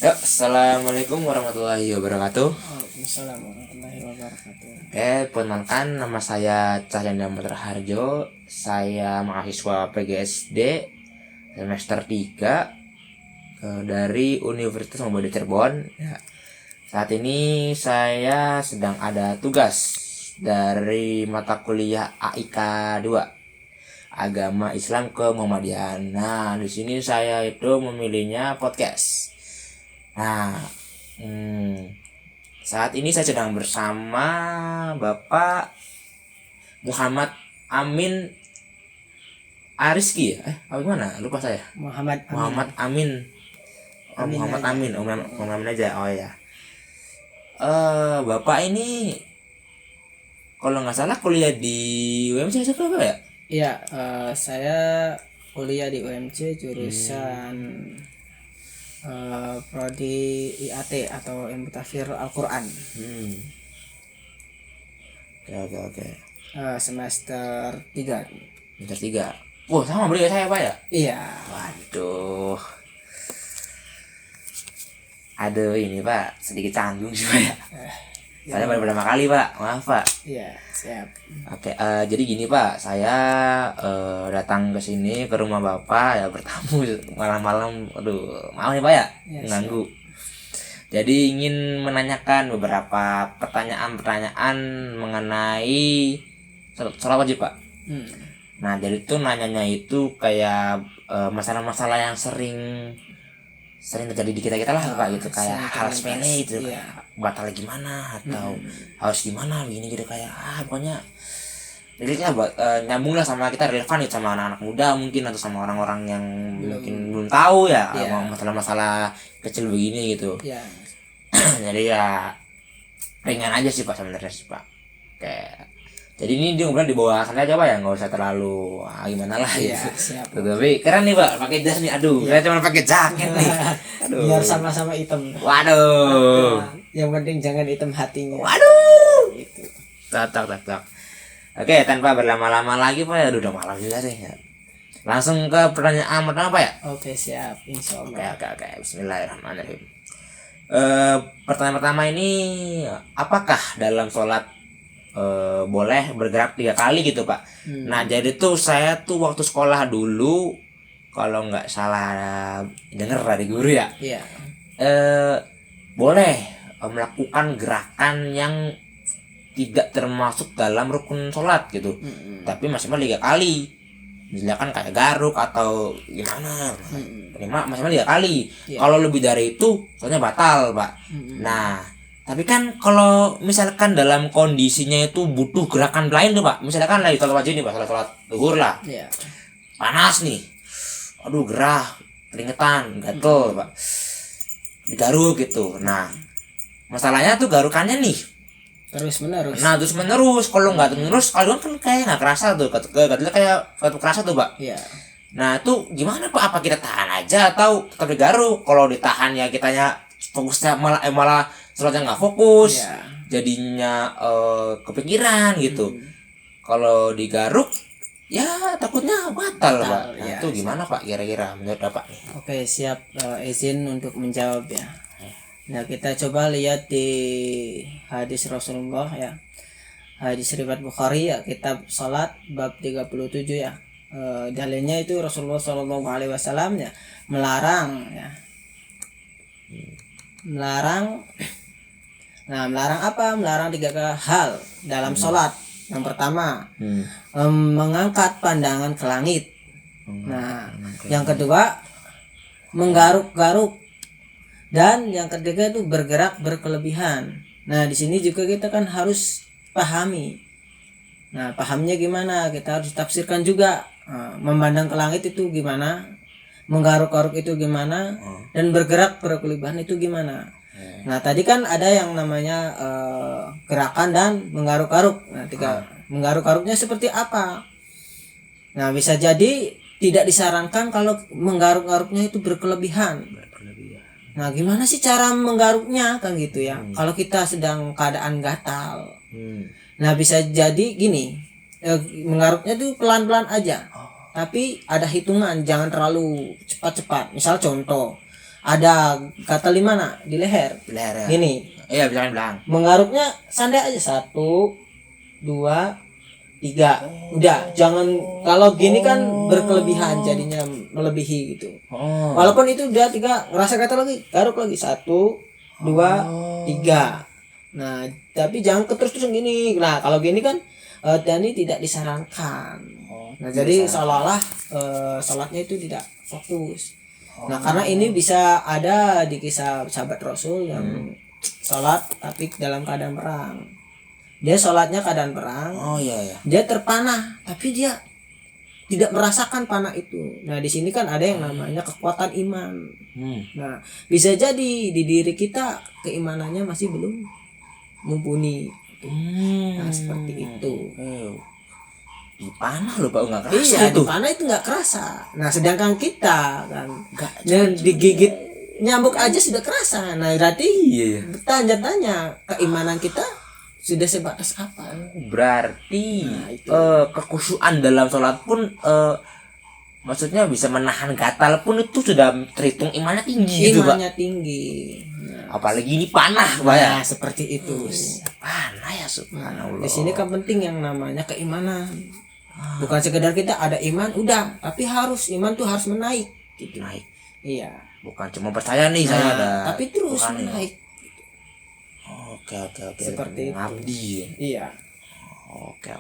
Ya, assalamualaikum warahmatullahi wabarakatuh. Waalaikumsalam warahmatullahi wabarakatuh. Perkenalkan, nama saya Cahyanda Putra Harjo. Saya mahasiswa PGSD semester 3 dari Universitas Muhammadiyah Cirebon. Ya. Saat ini saya sedang ada tugas dari mata kuliah AIK 2, Agama Islam ke Muhammadiyah. Nah, di sini saya itu memilihnya podcast. Nah, saat ini saya sedang bersama Bapak Muhammad Amin Ariski ya? Apa gimana? Lupa saya. Muhammad Amin. Amin Muhammad aja. Amin. Muhammad Amin aja. Oh ya. Bapak ini kalau nggak salah kuliah di UMC apa ya? Iya, saya kuliah di UMC jurusan prodi IAT atau Ilmu Tafsir Al-Quran. Oke. Semester 3. Semester 3. Wah, sama beri saya Pak ya? Iya. Waduh. Aduh, ini Pak, sedikit canggung sih Pak ya. Saya baru pertama kali Pak, maaf Pak. Iya, siap. Oke, jadi gini Pak, saya datang ke sini ke rumah Bapak ya, bertamu malam-malam. Aduh, maaf nih Pak ya, mengganggu. Jadi ingin menanyakan beberapa pertanyaan mengenai sholat wajib Pak. Nah, jadi itu nanyanya itu kayak masalah-masalah yang sering terjadi di kita lah Pak gitu, kayak hal sepele gitu, kayak batal gimana atau harus gimana begini gitu, kayak pokoknya jadi kan nyambung lah sama kita, relevan gitu sama anak-anak muda mungkin atau sama orang-orang yang mungkin belum tahu ya masalah-masalah kecil begini gitu. Jadi ya ringan aja sih Pak sebenarnya sih Pak. Kayak jadi ini dia ngobrol di bawah sana aja Pak ya, nggak usah terlalu gimana lah gitu. Siap. Tapi keren nih Pak, pakai jas nih. Aduh, saya cuma pakai jaket nih. Aduh. Biar sama-sama hitam. Waduh. Yang penting jangan hitam hatinya. Waduh. Gitu. Tak. Oke, tanpa berlama-lama lagi Pak ya, udah malam juga deh. Langsung ke pertanyaan pertama Pak ya. Oke, siap. Insyaallah. Oke. Bismillahirrahmanirrahim. Pertanyaan pertama ini, apakah dalam sholat boleh bergerak 3 kali gitu Pak? Nah, jadi tuh saya tuh waktu sekolah dulu, kalau nggak salah denger dari guru ya, boleh melakukan gerakan yang tidak termasuk dalam rukun sholat gitu, tapi maksimal 3 kali. Misalkan kayak garuk atau gimana, maksimal 3 kali. Kalau lebih dari itu soalnya batal Pak. Nah, tapi kan kalau misalkan dalam kondisinya itu butuh gerakan lain tuh Pak, misalkan lagi sholat wajib nih Pak, sholat zuhur lah, panas nih, aduh gerah, keringetan, gatel Pak, digaruk gitu. Nah, masalahnya tuh garukannya nih terus menerus. Nah, terus menerus. Kalau nggak terus, kalau kan kayak nggak kerasa tuh, gatelnya kayak suatu kerasa tuh Pak. Nah, itu gimana Pak? Apa kita tahan aja atau tetap digaruk? Kalau ditahan ya kitanya fokusnya malah sholatnya nggak fokus, jadinya kepikiran gitu. Kalau digaruk ya takutnya batal Pak. Nah, itu gimana Pak kira-kira menurut Bapak nih? Oke, siap. Izin untuk menjawab ya. Nah, kita coba lihat di hadis Rasulullah ya, hadis riwayat Bukhari ya, kitab salat bab 37 ya. Dalilnya itu Rasulullah SAW ya melarang. Nah, melarang apa? Melarang 3 hal dalam sholat. Yang pertama, mengangkat pandangan ke langit. Nah, yang kedua, menggaruk-garuk. Dan yang ketiga itu bergerak berkelebihan. Nah, di sini juga kita kan harus pahami. Nah, pahamnya gimana? Kita harus tafsirkan juga. Memandang ke langit itu gimana? Menggaruk-garuk itu gimana? Dan bergerak berkelebihan itu gimana? Nah, tadi kan ada yang namanya gerakan dan menggaruk-garuk. Nah, menggaruk-garuknya seperti apa? Nah, bisa jadi tidak disarankan kalau menggaruk-garuknya itu berkelebihan. Nah, gimana sih cara menggaruknya kan gitu ya? Kalau kita sedang keadaan gatal. Nah, bisa jadi gini, menggaruknya tuh pelan-pelan aja. Tapi ada hitungan, jangan terlalu cepat-cepat. Misal contoh, ada gatal di mana? Di leher. Leher ya. Gini. Iya, bisa bilang. Menggaruknya santai aja 1, 2, 3. Udah, jangan kalau gini kan berkelebihan jadinya melebihi gitu. Walaupun itu udah 3 ngerasa gatal lagi, garuk lagi 1, 2, 3. Nah, tapi jangan terus-terusan gini. Nah, kalau gini kan Dani tidak disarankan. Nah, jadi seolah-olah sholatnya itu tidak fokus. Nah, karena ini bisa ada di kisah sahabat Rasul yang sholat tapi dalam keadaan perang. Dia sholatnya keadaan perang. Iya. Dia terpanah, tapi dia tidak merasakan panah itu. Nah, di sini kan ada yang namanya kekuatan iman. Nah, bisa jadi di diri kita keimanannya masih belum mumpuni. Nah, seperti itu. Di panah loh Pak, nggak kerasa. Iya, di panah itu nggak kerasa. Nah, sedangkan kita kan dan digigit nyambuk aja sudah kerasa. Nah, berarti tanya keimanan kita sudah sebatas apa? Berarti kekhusyuan dalam sholat pun maksudnya bisa menahan gatal pun itu sudah terhitung imannya tinggi gitu Pak. Imannya tinggi. Apalagi ini panah Pak ya. Nah, seperti itu. Panah ya, subhanallah. Di sini kan penting yang namanya keimanan. Bukan sekedar kita ada iman udah, tapi harus iman tuh harus menaik gitu. Naik. Iya. Bukan cuma percaya nih saya ada. Tapi terus bukan menaik. Oke. Seperti Ngabdi. Iya. Oke.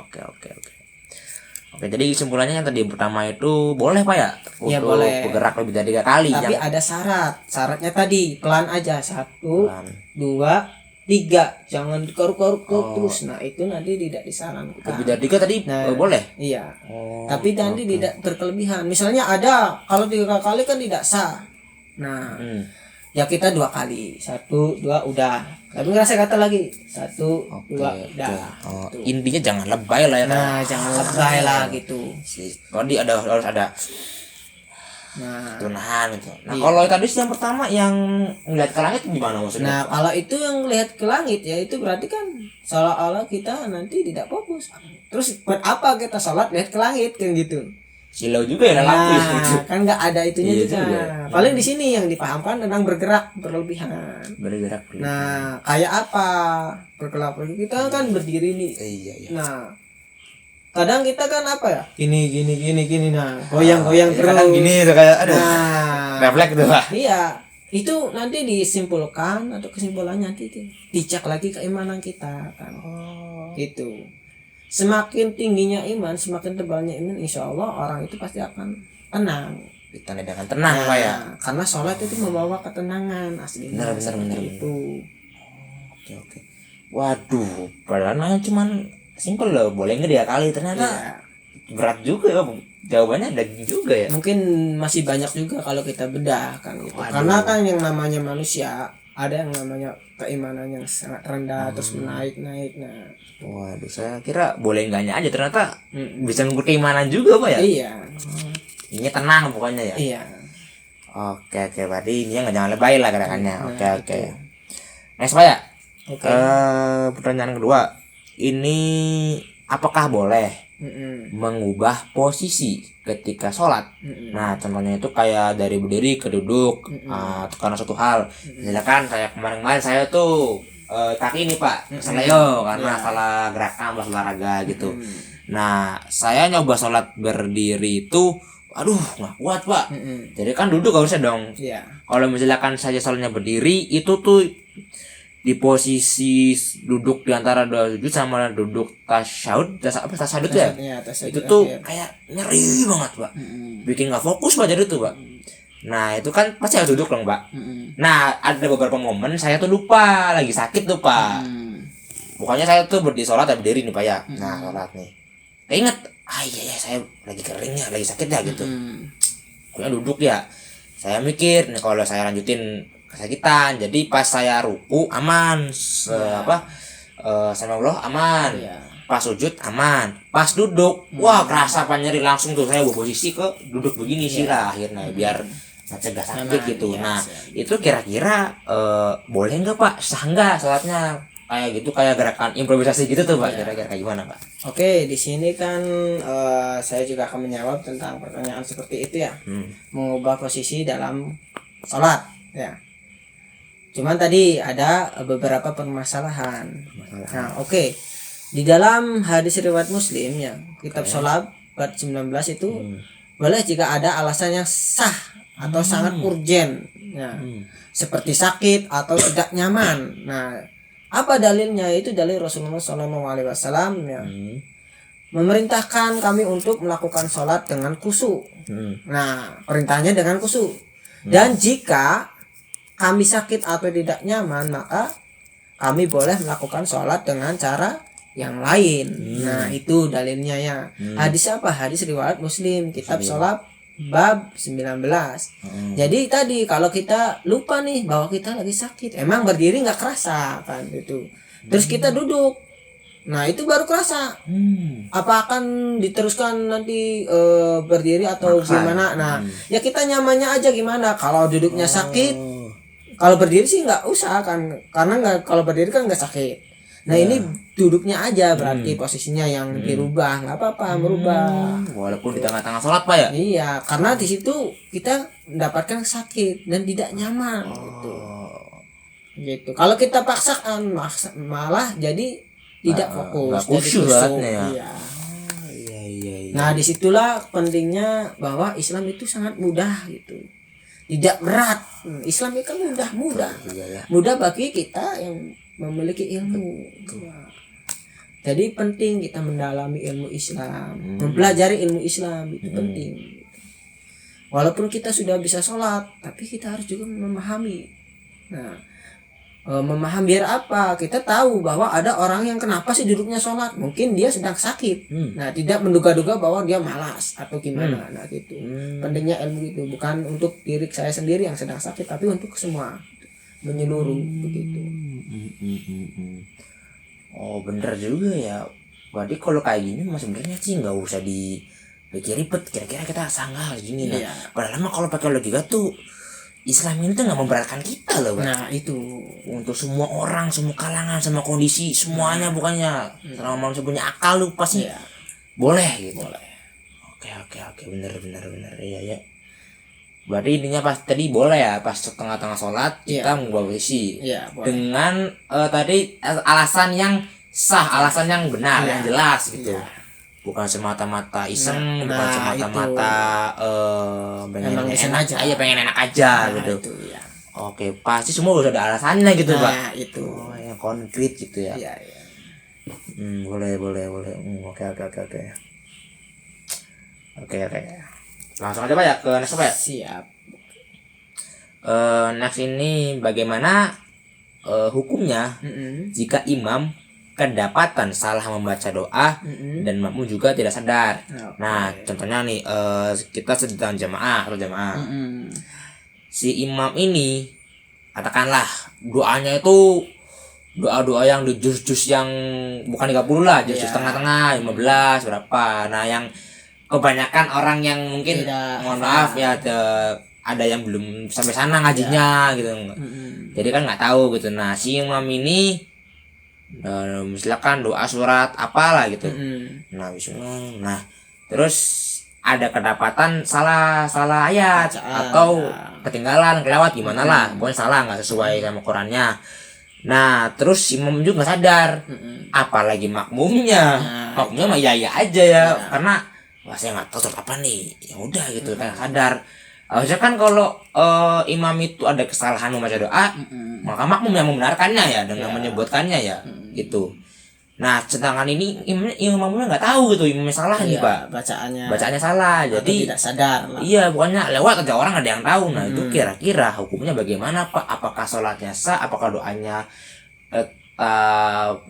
Oke, jadi kesimpulannya yang tadi yang pertama itu boleh Pak ya? Iya, untuk boleh. bergerak lebih dari 3 kali. Tapi ada syarat. Syaratnya tadi pelan aja 1, Pelan. 2, 3. Jangan dikaruk-karuk terus. Nah, itu nanti tidak disarankan. Lebih dari 3 tadi boleh? Iya. Tapi nanti tidak berkelebihan. Misalnya ada kalau 3 kali kan tidak sah. Nah, ya kita 2 kali. 1, 2 udah. Tapi ngerasa kata lagi 1, 2 udah. Intinya jangan lebay lah ya. Nah, jangan lebay lah gitu. Tadi harus ada Nah, tunahan gitu. Nah, kalau tadi yang pertama yang ngeliat ke langit gimana maksudnya? Nah, kalau itu yang lihat ke langit ya itu berarti kan seolah-olah kita nanti tidak fokus. Terus buat apa kita sholat lihat ke langit kayak gitu? Silau juga ya lapis gitu. Kan nggak ada itunya juga. Paling di sini yang dipahamkan tentang bergerak berlebihan. Bergerak. Nah, kayak apa? Bergerak kita kan berdiri nih. Iya. Nah, kadang kita kan apa ya? Gini. Nah, goyang-goyang terus. Kadang gini tuh kayak aduh. Nah, Refleks tuh Pak. Iya. Itu nanti disimpulkan atau kesimpulannya nanti dicek lagi keimanan kita kan. Gitu. Semakin tingginya iman, semakin tebalnya iman, insya Allah orang itu pasti akan tenang. Ditandai dengan tenang Pak ya. Karena sholat itu membawa ketenangan asli. Benar. Itu. Oke. Waduh, padahal nanya cuman simpel loh, boleh nggak 3 kali ternyata berat juga ya. Jawabannya daging juga ya. Mungkin masih banyak juga kalau kita bedah kan gitu. Karena kan yang namanya manusia ada yang namanya keimanan yang sangat rendah terus naik. Nah, waduh, saya kira boleh enggaknya aja ternyata bisa ngukur keimanan juga Pak ya. Iya. Ini tenang pokoknya ya. Iya. Oke, berarti ini jangan lebay lah gerakannya. Oke. Next Pak ya. Pertanyaan kedua, ini apakah boleh mengubah posisi ketika sholat? Nah, contohnya itu kayak dari berdiri ke duduk, karena suatu hal. Misalkan kayak kemarin saya tuh kaki ini Pak, seleo karena salah gerakan pas olahraga gitu. Nah, saya nyoba sholat berdiri itu, aduh nggak kuat Pak. Jadi kan duduk harusnya dong. Kalau misalkan saya sholatnya berdiri, itu tuh di posisi duduk di antara sujud sama duduk tasyahud itu ya, itu tuh kayak nyeri banget Pak, bikin nggak fokus Pak jadi tuh Pak. Nah itu kan pasti harus duduk dong Pak. Nah ada beberapa momen saya tuh lupa lagi sakit tuh Pak. Pokoknya saya tuh sholat berdiri nih Pak ya. Nah sholat nih keinget iya saya lagi keringnya lagi sakit ya gitu. Pokoknya duduk ya, saya mikir nih kalau saya lanjutin kesakitan, jadi pas saya ruku aman, sama Allah aman, pas sujud aman, pas duduk wah kerasa apa nyeri langsung tuh saya posisi ke duduk begini sih lah akhirnya biar mencegah sakit gitu. Nah itu kira-kira boleh nggak Pak, sah nggak sholatnya kayak gitu, kayak gerakan improvisasi gitu tuh Pak, kira-kira kayak gimana Pak? Oke, di sini kan saya juga akan menjawab tentang pertanyaan seperti itu ya, mengubah posisi dalam sholat. Ya. Cuman tadi ada beberapa permasalahan. Nah, oke. Di dalam hadis riwayat Muslim ya, kitab sholat bab 19 itu boleh jika ada alasan yang sah atau sangat urgen. Ya. Seperti sakit atau tidak nyaman. Nah, apa dalilnya? Itu dalil Rasulullah SAW ya. Memerintahkan kami untuk melakukan sholat dengan khusyuk. Nah, perintahnya dengan khusyuk. Dan jika kami sakit atau tidak nyaman, maka kami boleh melakukan sholat dengan cara yang lain. Nah, itu dalilnya ya. Hadis apa? Hadis riwayat Muslim, kitab sholat bab 19. Jadi tadi kalau kita lupa nih bahwa kita lagi sakit, emang berdiri nggak kerasa kan itu. Terus kita duduk. Nah, itu baru kerasa. Apa akan diteruskan nanti berdiri atau gimana? Nah, ya kita nyamannya aja gimana. Kalau duduknya sakit, kalau berdiri sih nggak usah kan, karena nggak, kalau berdiri kan nggak sakit. Nah, ini duduknya aja berarti posisinya yang dirubah, nggak apa-apa merubah. Walaupun di tengah-tengah sholat Pak ya. Iya, karena di situ kita mendapatkan sakit dan tidak nyaman gitu. Kalau kita paksakan malah jadi tidak fokus, nggak khusyuk ya. Iya. Iya. Nah, disitulah pentingnya bahwa Islam itu sangat mudah gitu. Tidak berat. Islam itu kan mudah. Mudah bagi kita yang memiliki ilmu. Jadi penting kita mendalami ilmu Islam, mempelajari ilmu Islam itu penting. Walaupun kita sudah bisa sholat, tapi kita harus juga memahami. Nah, memahami biar apa? Kita tahu bahwa ada orang yang kenapa sih duduknya sholat? Mungkin dia sedang sakit. Nah, tidak menduga-duga bahwa dia malas atau gimana. Nah, gitu. Pentingnya ilmu itu bukan untuk diri saya sendiri yang sedang sakit, tapi untuk semua, menyeluruh begitu. Oh, bener juga ya. Berarti kalau kayak gini mah sebenarnya sih nggak usah dipikir ribet. Kira-kira kita sanggah gini. Nah, padahal mah kalau pakai logika tuh Islam ini tuh nggak memberatkan kita loh, Pak. Nah, itu untuk semua orang, semua kalangan, semua kondisi, semuanya bukannya selama manusia punya akal lu pasti boleh gitu. Boleh. Oke, bener. Iya. Berarti intinya pas tadi boleh ya, pas tengah-tengah sholat kita mengubah posisi. Dengan tadi alasan yang sah, alasan yang benar, yang jelas gitu. Bukan semata-mata iseng, bukan semata-mata pengen enak aja. Iya, pengen enak aja gitu. Itu, ya. Oke, pasti semua udah ada alasannya gitu, Pak. Nah, itu. Oh, yang konkret gitu ya. Iya. Boleh. Oke. Langsung aja Pak ya ke next Pak ya. Siap. Next ini bagaimana hukumnya jika imam kedapatan salah membaca doa dan makmum juga tidak sadar. Nah, contohnya nih kita sedang jamaah. Si imam ini katakanlah doanya itu doa-doa yang di juz-juz yang bukan 30 lah, juz tengah-tengah 15 berapa. Nah, yang kebanyakan orang yang mungkin mohon maaf ya ada yang belum sampai sana ngajinya gitu. Jadi kan nggak tahu gitu. Nah, si imam ini misalkan doa surat apalah gitu. Nah, bismillah. Nah, terus ada kedapatan salah ayat atau ketinggalan kelewat gimana lah, pokoknya salah nggak sesuai sama Qurannya. Nah, terus imam juga nggak sadar, apalagi makmumnya. Makmumnya mah ya aja ya, karena wah saya nggak tahu surat apa nih, ya udah gitu kan sadar. Harusnya kan kalau imam itu ada kesalahan membaca doa, maka makmum yang membenarkannya ya dengan menyebutkannya ya gitu. Nah, sedangkan ini imamnya nggak tahu gitu, imamnya salah nih Pak, bacaannya salah, jadi tidak sadar lah. Iya, bukannya lewat aja orang ada yang tahu. Nah, itu kira-kira hukumnya bagaimana Pak? Apakah sholatnya sah, apakah doanya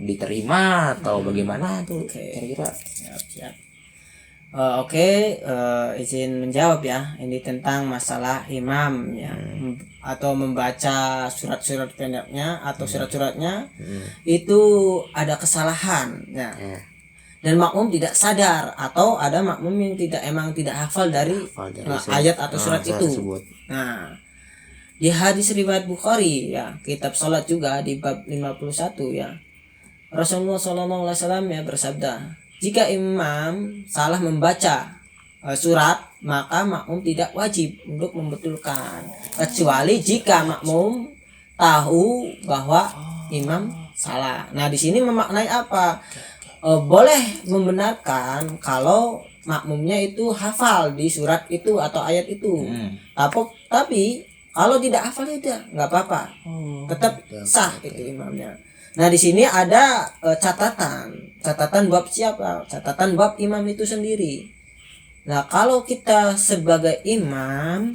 diterima atau bagaimana tuh kira-kira? Siap. Izin menjawab ya. Ini tentang masalah imam ya, atau membaca surat-surat pendeknya atau surat-suratnya itu ada kesalahan ya. Dan makmum tidak sadar atau ada makmum yang tidak hafal dari ayat atau surat itu. Nah, di hadis riwayat Bukhari ya, kitab salat juga di bab 51 ya. Rasulullah SAW ya bersabda, jika imam salah membaca surat maka makmum tidak wajib untuk membetulkan, kecuali jika makmum tahu bahwa imam salah. Nah di sini memaknai apa? Boleh membenarkan kalau makmumnya itu hafal di surat itu atau ayat itu. Tapi kalau tidak hafal itu nggak apa-apa, tetap sah itu imamnya. Nah di sini ada catatan bab siapa? Catatan bab imam itu sendiri. Nah kalau kita sebagai imam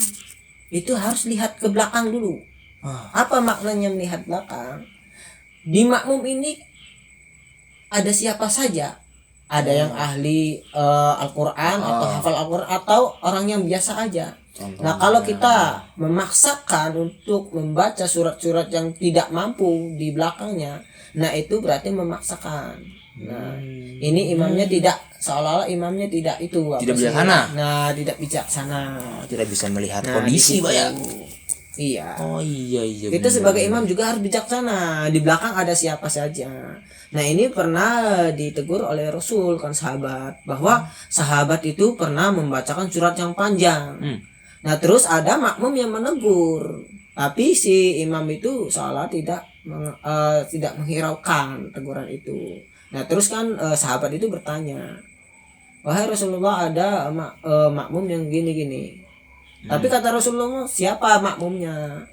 itu harus lihat ke belakang dulu. Apa maknanya melihat belakang? Di makmum ini ada siapa saja? Ada yang ahli Al-Quran atau hafal Al-Quran atau orang yang biasa aja. Nah kalau kita memaksakan untuk membaca surat-surat yang tidak mampu di belakangnya, nah itu berarti memaksakan. Nah ini imamnya tidak, seolah-olah imamnya tidak itu tidak bijaksana. Nah tidak bijaksana, tidak bisa melihat kondisi Pak ya. Iya. Oh iya. Kita sebagai imam juga harus bijaksana. Di belakang ada siapa saja. Nah ini pernah ditegur oleh Rasul kan sahabat, bahwa sahabat itu pernah membacakan surat yang panjang. Nah terus ada makmum yang menegur, tapi si imam itu seolah tidak menghiraukan teguran itu. Nah terus kan sahabat itu bertanya, wahai Rasulullah, ada makmum yang gini-gini. Tapi kata Rasulullah, siapa makmumnya?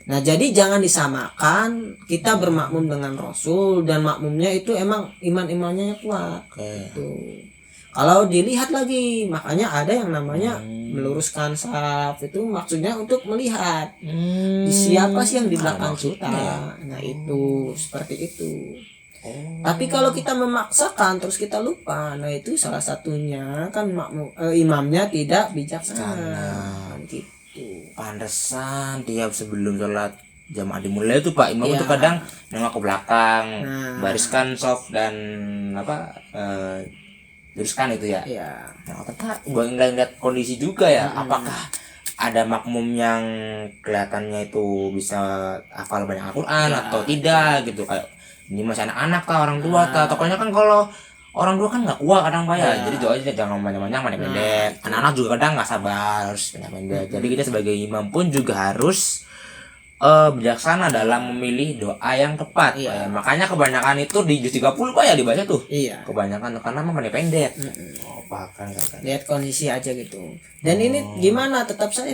Nah jadi jangan disamakan kita bermakmum dengan Rasul dan makmumnya itu emang iman-imannya kuat. Gitu. Kalau dilihat lagi, makanya ada yang namanya meluruskan saf, itu maksudnya untuk melihat siapa sih yang di belakang kita. Nah itu seperti itu. Tapi kalau kita memaksakan terus kita lupa, nah itu salah satunya kan imamnya tidak bijaksana. Gitu. Pantesan tiap sebelum sholat jamaah dimulai itu Pak imam itu kadang nengok ke belakang, bariskan soft dan luruskan itu ya. Nah, apakah gua ngeliat kondisi juga ya, apakah ada makmum yang kelihatannya itu bisa hafal banyak Al-Quran atau tidak gitu, kayak ini masih anak-anak kah, orang tua kah? Tokonya kan kalau orang tua kan nggak kuat kadang Pak ya. Jadi doanya jangan panjang-panjang, pendek. Anak-anak juga kadang nggak sabar, harus pendek. Jadi kita sebagai imam pun juga harus bijaksana dalam memilih doa yang tepat. Makanya kebanyakan itu di juz 30 Pak ya dibaca tuh. Kebanyakan karena memang pendek. Kan. Lihat kondisi aja gitu. Dan ini gimana, tetap sah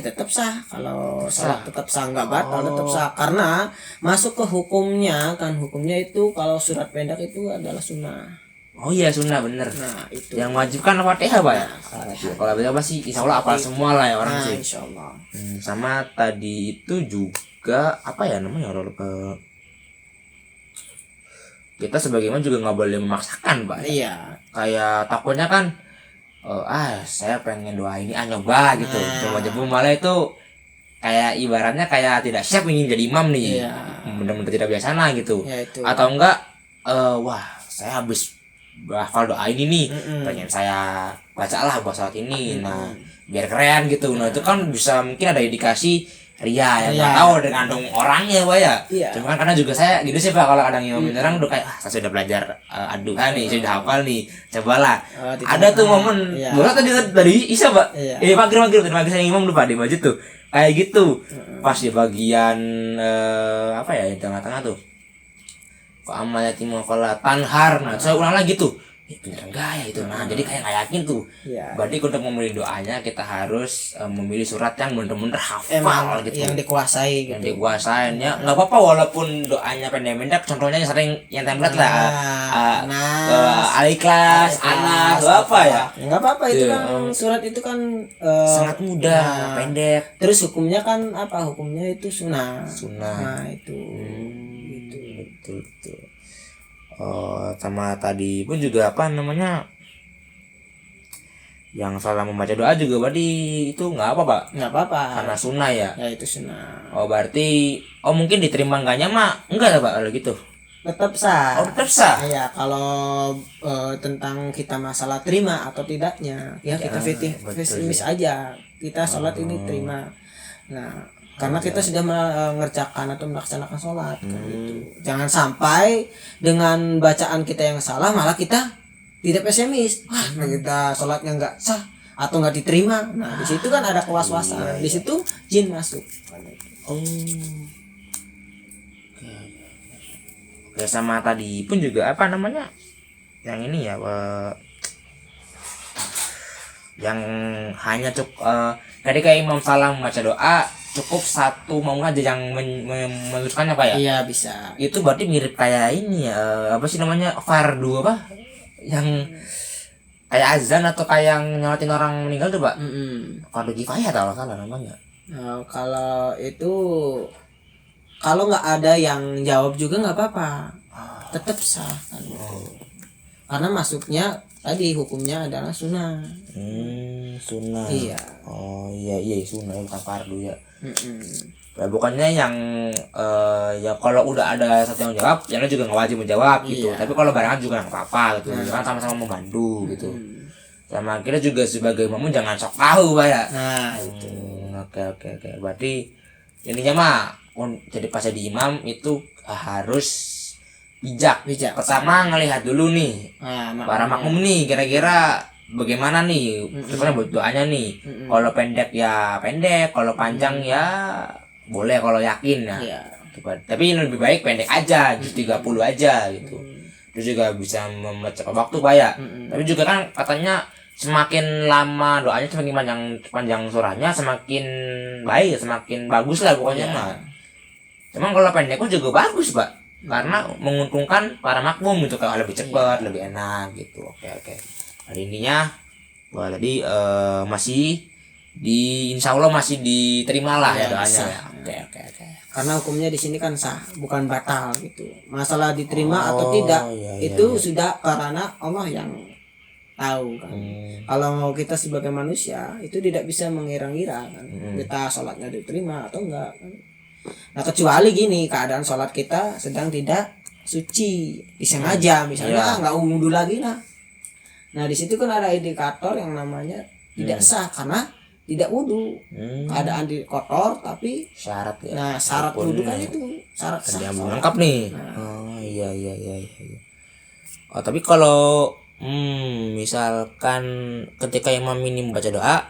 kalau salat tetap sah, nggak batal, tetap sah, karena masuk ke hukumnya kan. Hukumnya itu kalau surat pendek itu adalah sunnah. Oh iya sunnah bener. Nah itu yang wajib kan Fatihah Pak ya. Kalau apa sih insya Allah apal semua lah ya orang sih. Insya Allah. Sama tadi itu juga apa ya namanya, kita sebagai imam juga nggak boleh memaksakan Pak. Kayak takutnya kan saya pengen doa ini nyoba gitu. Coba malah itu kayak ibaratnya kayak tidak siap ingin jadi imam nih. Bener-bener tidak bijaksana gitu. Atau enggak wah saya habis hafal doa ini nih, pengen saya bacalah buat saat ini. Nah biar keren gitu. Nah itu kan bisa mungkin ada indikasi ria yang nggak tahu dengan orangnya Pak ya. Cuma kan karena juga saya gitu sih Pak, kalau kadang imam menyerang udah kayak saya sudah belajar aduhan nih, saya sudah hafal nih, cobalah. Ada tuh momen bola tadi Isa Pak. Maghrib saya imam lupa di masjid tuh kayak gitu. Pas di bagian di tengah-tengah tuh Pak amal yatim fala tanhar. Nah saya ulang lagi tuh, bener enggak ya itu. Nah jadi kayak nggak yakin tuh. Berarti untuk memilih doanya kita harus memilih surat yang bener-bener hafal gitu, yang dikuasai gitu. Yang dikuasain ya nggak apa-apa walaupun doanya pendek-pendek. Contohnya yang sering yang template lah Al-Ikhlas, Anas, apa ya nggak apa-apa itu kan. Surat itu kan sangat mudah, pendek. Terus hukumnya kan apa? Hukumnya itu sunnah. Nah itu betul. Sama tadi pun juga yang salah membaca doa juga berarti itu nggak apa Pak? Nggak apa-apa karena sunnah ya. Itu sunnah. Berarti mungkin diterima enggaknya enggak ya Pak kalau gitu? Tetap sah. Tetap sah. Ya kalau tentang kita masalah terima atau tidaknya ya kita pesimis aja. Kita sholat ini terima. Nah karena kita sudah mengerjakan atau melaksanakan sholat kan gitu. Jangan sampai dengan bacaan kita yang salah malah kita tidak pesimis. Wah kita sholatnya nggak sah, atau nggak diterima. Nah di situ kan ada kewas-wasan, di situ jin masuk. Oh. Oke, sama tadi pun juga apa namanya? Yang ini ya, yang hanya ketika Imam Salam membaca doa cukup satu makmum aja yang meneruskannya Pak ya? Iya bisa. Itu berarti mirip kayak ini ya, apa sih namanya, fardu apa? Yang kayak azan atau kayak yang nyolatin orang meninggal tuh Pak? Fardu kifayah atau salah namanya? Nah, kalau itu kalau nggak ada yang jawab juga nggak apa-apa, tetap sah kan gitu. Karena masuknya tadi hukumnya adalah sunnah. Sunnah. Iya. Oh iya sunnah bukan fardu ya. Ya, bukannya yang ya kalau udah ada satu yang jawab, yang lain juga nggak wajib menjawab gitu. Iya. Tapi kalau barengan juga nggak apa-apa gitu, kan sama-sama membantu gitu. Sama kita juga sebagai makmum jangan sok tahu Pak ya. Nah itu. Oke. Berarti intinya mah jadi pas jadi imam itu harus bijak. Pertama ngelihat dulu nih para makmum nih kira-kira bagaimana nih, terusnya buat doanya nih. Kalau pendek ya pendek, kalau panjang ya boleh kalau yakin ya. Iya. Tapi lebih baik pendek aja, 30 aja gitu. Terus juga bisa membaca waktu Pak ya. Tapi juga kan katanya semakin lama doanya semakin panjang surahnya semakin baik, semakin bagus lah pokoknya mah. Cuman kalau pendek pun juga bagus Pak. Karena menguntungkan para makmum gitu, kalau lebih cepat, lebih enak gitu. Oke. Hari ininya tadi masih insya Allah masih diterima lah ya doanya ya. Oke. Karena hukumnya di sini kan sah, bukan batal gitu. Masalah diterima atau tidak itu sudah karena Allah yang tahu kan. Kalau kita sebagai manusia itu tidak bisa mengira-ngira kan. Kita sholatnya diterima atau enggak kan. Nah kecuali gini, keadaan sholat kita sedang tidak suci, disengaja misalnya nggak wudhu lagi nah di situ kan ada indikator yang namanya tidak sah karena tidak wudhu. Keadaan di kotor tapi syarat ya. Nah syarat wudhu kan itu syarat sah. Dia lengkap nih. Oh iya. Oh tapi kalau misalkan ketika imam ini membaca doa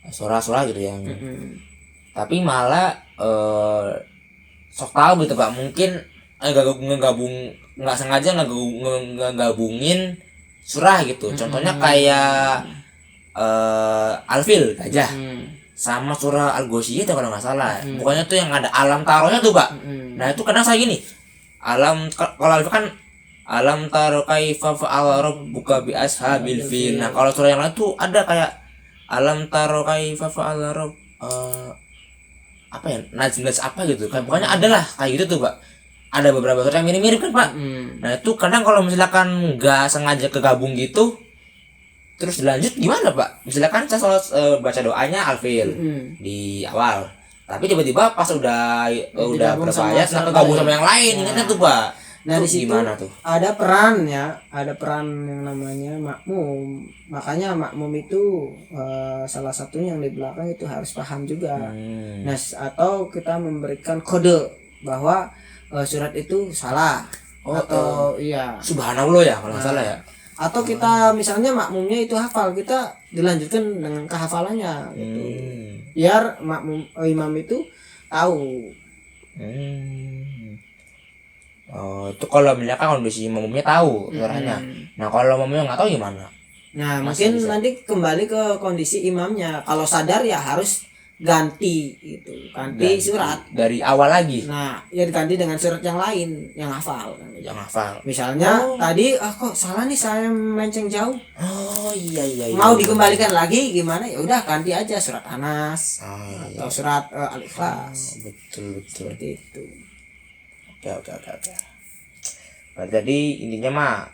surah-surah gitu yang tapi malah sok tahu gitu Pak, mungkin nggak sengaja ngegabungin surah gitu. Contohnya kayak Al-Fil aja sama surah Al-Ghasyiyah kalau nggak salah. Bukannya tuh yang ada alam taronya tuh Pak. Nah itu kadang saya gini, kalau Al-Fil kan alam taro kaifa fa'ala rabbuka bi ashabil fil. Nah kalau surah yang lain tuh ada kayak alam taro kaifa fa'ala apa ya, najm apa gitu kan, pokoknya ada lah kayak gitu tuh Pak. Ada beberapa surah yang mirip-mirip kan Pak. Nah itu kadang kalau misalkan nggak sengaja kegabung gitu terus dilanjut gimana Pak? Misalkan saya sholat baca doanya Al-Fil di awal, tapi tiba-tiba pas udah berapa ayat kegabung sama yang lain, ingatnya tuh Pak. Nah di situ gimana tuh? Ada peran yang namanya makmum. Makanya makmum itu salah satunya yang di belakang itu harus paham juga. Nah atau kita memberikan kode bahwa surat itu salah atau iya. Subhanallah ya kalau nggak salah ya. Atau kita misalnya makmumnya itu hafal, kita dilanjutkan dengan kehafalannya gitu. Biar imam itu tahu. Oh, itu kalau misalkan kondisi makmumnya tahu surahnya. Nah, kalau makmumnya nggak tahu gimana? Nah, mungkin nanti kembali ke kondisi imamnya. Kalau sadar ya harus ganti gitu. Ganti surat dari awal lagi. Nah, ya diganti dengan surat yang lain yang hafal kan. Yang hafal. Misalnya tadi kok salah nih saya melenceng jauh. Oh, iya. Mau dikembalikan lagi gimana? Ya udah ganti aja surat Anas atau surat Al-Ikhlas. Betul. Seperti itu. Oke. Jadi intinya mah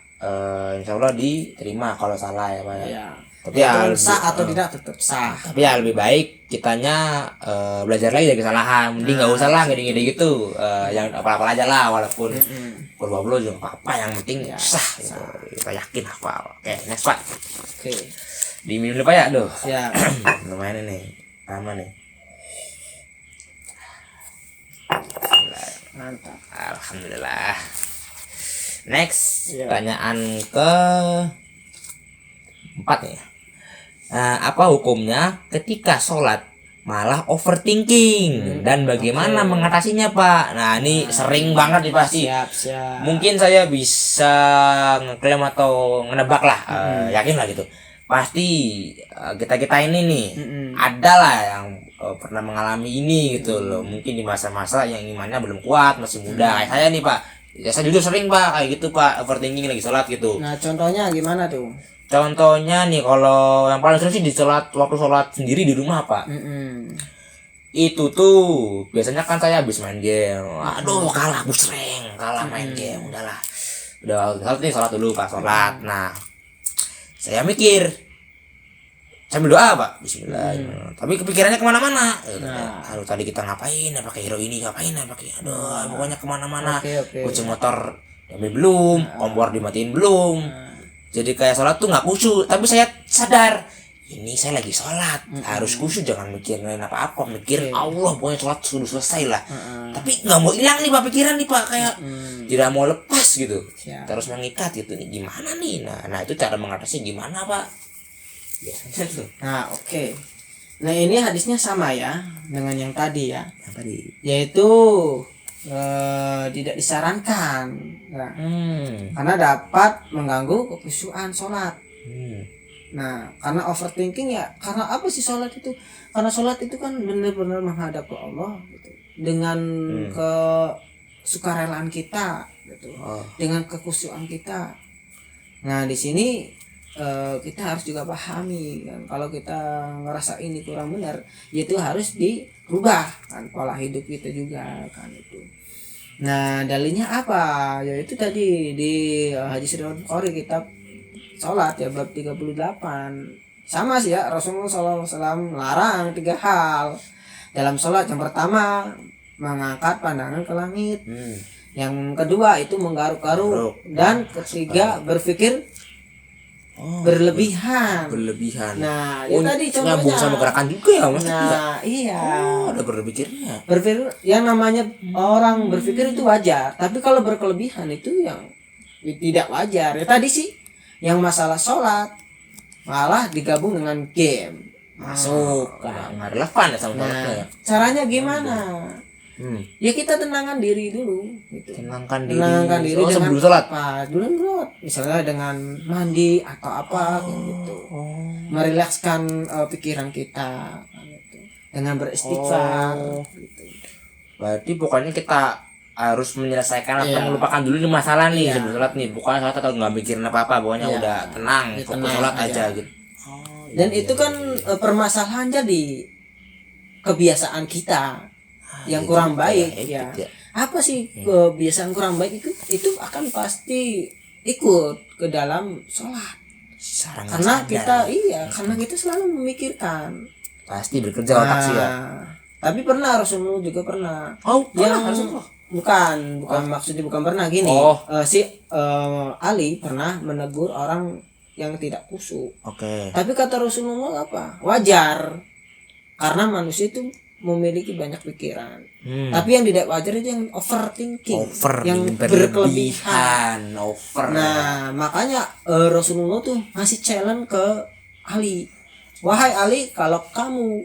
insya Allah diterima kalau salah ya Pak ya. Iya. Tapi ya sah atau tidak tetap sah. Tapi ya lebih baik kitanya belajar lagi dari kesalahan. Mending nggak usah lah gini-gini gitu. Yang apa-apa aja lah walaupun berubah juga apa-apa, yang penting sah. Gitu. Kita yakin hafal. Oke, next Pak. Oke. Diminum dulu Pak ya, aduh. Siap. Lumayan ini, lama nih. Mantap. Alhamdulillah. Next, Ya. pertanyaan ke 4 nih. Apa hukumnya ketika sholat malah overthinking dan bagaimana mengatasinya Pak? Nah ini sering banget nih pasti. Siap. Mungkin saya bisa ngeklaim atau ngenebak lah, yakin lah gitu. Pasti kita ini nih ada lah yang pernah mengalami ini gitu loh. Mungkin di masa-masa yang imannya belum kuat, masih muda kayak saya nih Pak. Ya saya jujur sering Pak kayak gitu Pak, overthinking lagi sholat gitu. Nah contohnya gimana tuh? Contohnya nih kalau yang paling sering sih di waktu sholat sendiri di rumah Pak. Itu tuh biasanya kan saya habis main game, aduh kalah busreng, kalah main game, udahlah, udah sholat dulu Pak, sholat. Nah saya mikir sambil doa Pak, Bismillah. Tapi kepikirannya kemana-mana. Aduh tadi kita ngapain ya pakai hero ini, ngapain ya pakai, aduh pokoknya kemana-mana. Kunci motor diambil belum, kompor dimatiin belum. Jadi kayak sholat tuh nggak khusyuk, tapi saya sadar ini saya lagi sholat, harus khusyuk, jangan mikirin apa-apa, mikir Allah, pokoknya sholat sudah selesai lah. Tapi nggak mau hilang nih Pak pikiran nih Pak, kayak tidak mau lepas gitu, terus mengikat gitu nih, gimana nih? Nah itu cara mengatasi gimana Pak? Biasanya tuh. Nah oke. Nah ini hadisnya sama ya dengan yang tadi ya. Yang tadi. Yaitu tidak disarankan, nah, karena dapat mengganggu kekhusyuan sholat. Nah karena overthinking ya, karena apa sih sholat itu? Karena sholat itu kan benar-benar menghadap ke Allah gitu, dengan kesukarelaan kita gitu, dengan kekhusyuan kita. Nah di sini kita harus juga pahami kan, kalau kita ngerasa ini kurang benar, itu harus dirubah kan pola hidup kita juga kan itu. Nah dalilnya apa? Yaitu tadi di hadis riwayat Bukhari kitab sholat ya bab 38. Sama sih ya, Rasulullah SAW melarang 3 hal dalam sholat. Yang pertama mengangkat pandangan ke langit, yang kedua itu menggaruk-garuk, dan ketiga berpikir berlebihan. Nah, itu tadi contohnya. Nyambung sama gerakan juga ya Mas. Nah, iya. Ada berpikirnya. Berpikir yang namanya orang berpikir itu wajar, tapi kalau berkelebihan itu yang tidak wajar. Ya tadi sih yang masalah sholat malah digabung dengan game. Masuk kan. Nggak relevan ya sama sholatnya. Caranya gimana? Ya kita tenangkan diri dulu gitu. Tenangkan diri dengan sebelum sholat. Dulu misalnya dengan mandi atau apa gitu. Merilekskan pikiran kita gitu. Dengan beristighfar gitu. Berarti pokoknya kita harus menyelesaikan atau melupakan dulu nih masalah nih sebelum sholat nih. Bukan sholat atau nggak mikirin apa-apa, pokoknya udah tenang, fokus sholat aja gitu. Dan itu kan permasalahan jadi kebiasaan kita yang kurang baik ya. Apa sih kebiasaan kurang baik itu akan pasti ikut ke dalam sholat. Karena kita selalu memikirkan. Pasti bekerja otak sih ya. Tapi pernah Rasulullah juga pernah. Bukan maksudnya bukan pernah gini. Ali pernah menegur orang yang tidak khusyuk. Tapi kata Rasulullah apa? Wajar. Karena manusia itu memiliki banyak pikiran. Tapi yang tidak wajar itu yang overthinking, yang berkelebihan. Nah, makanya Rasulullah tuh ngasih challenge ke Ali. Wahai Ali, kalau kamu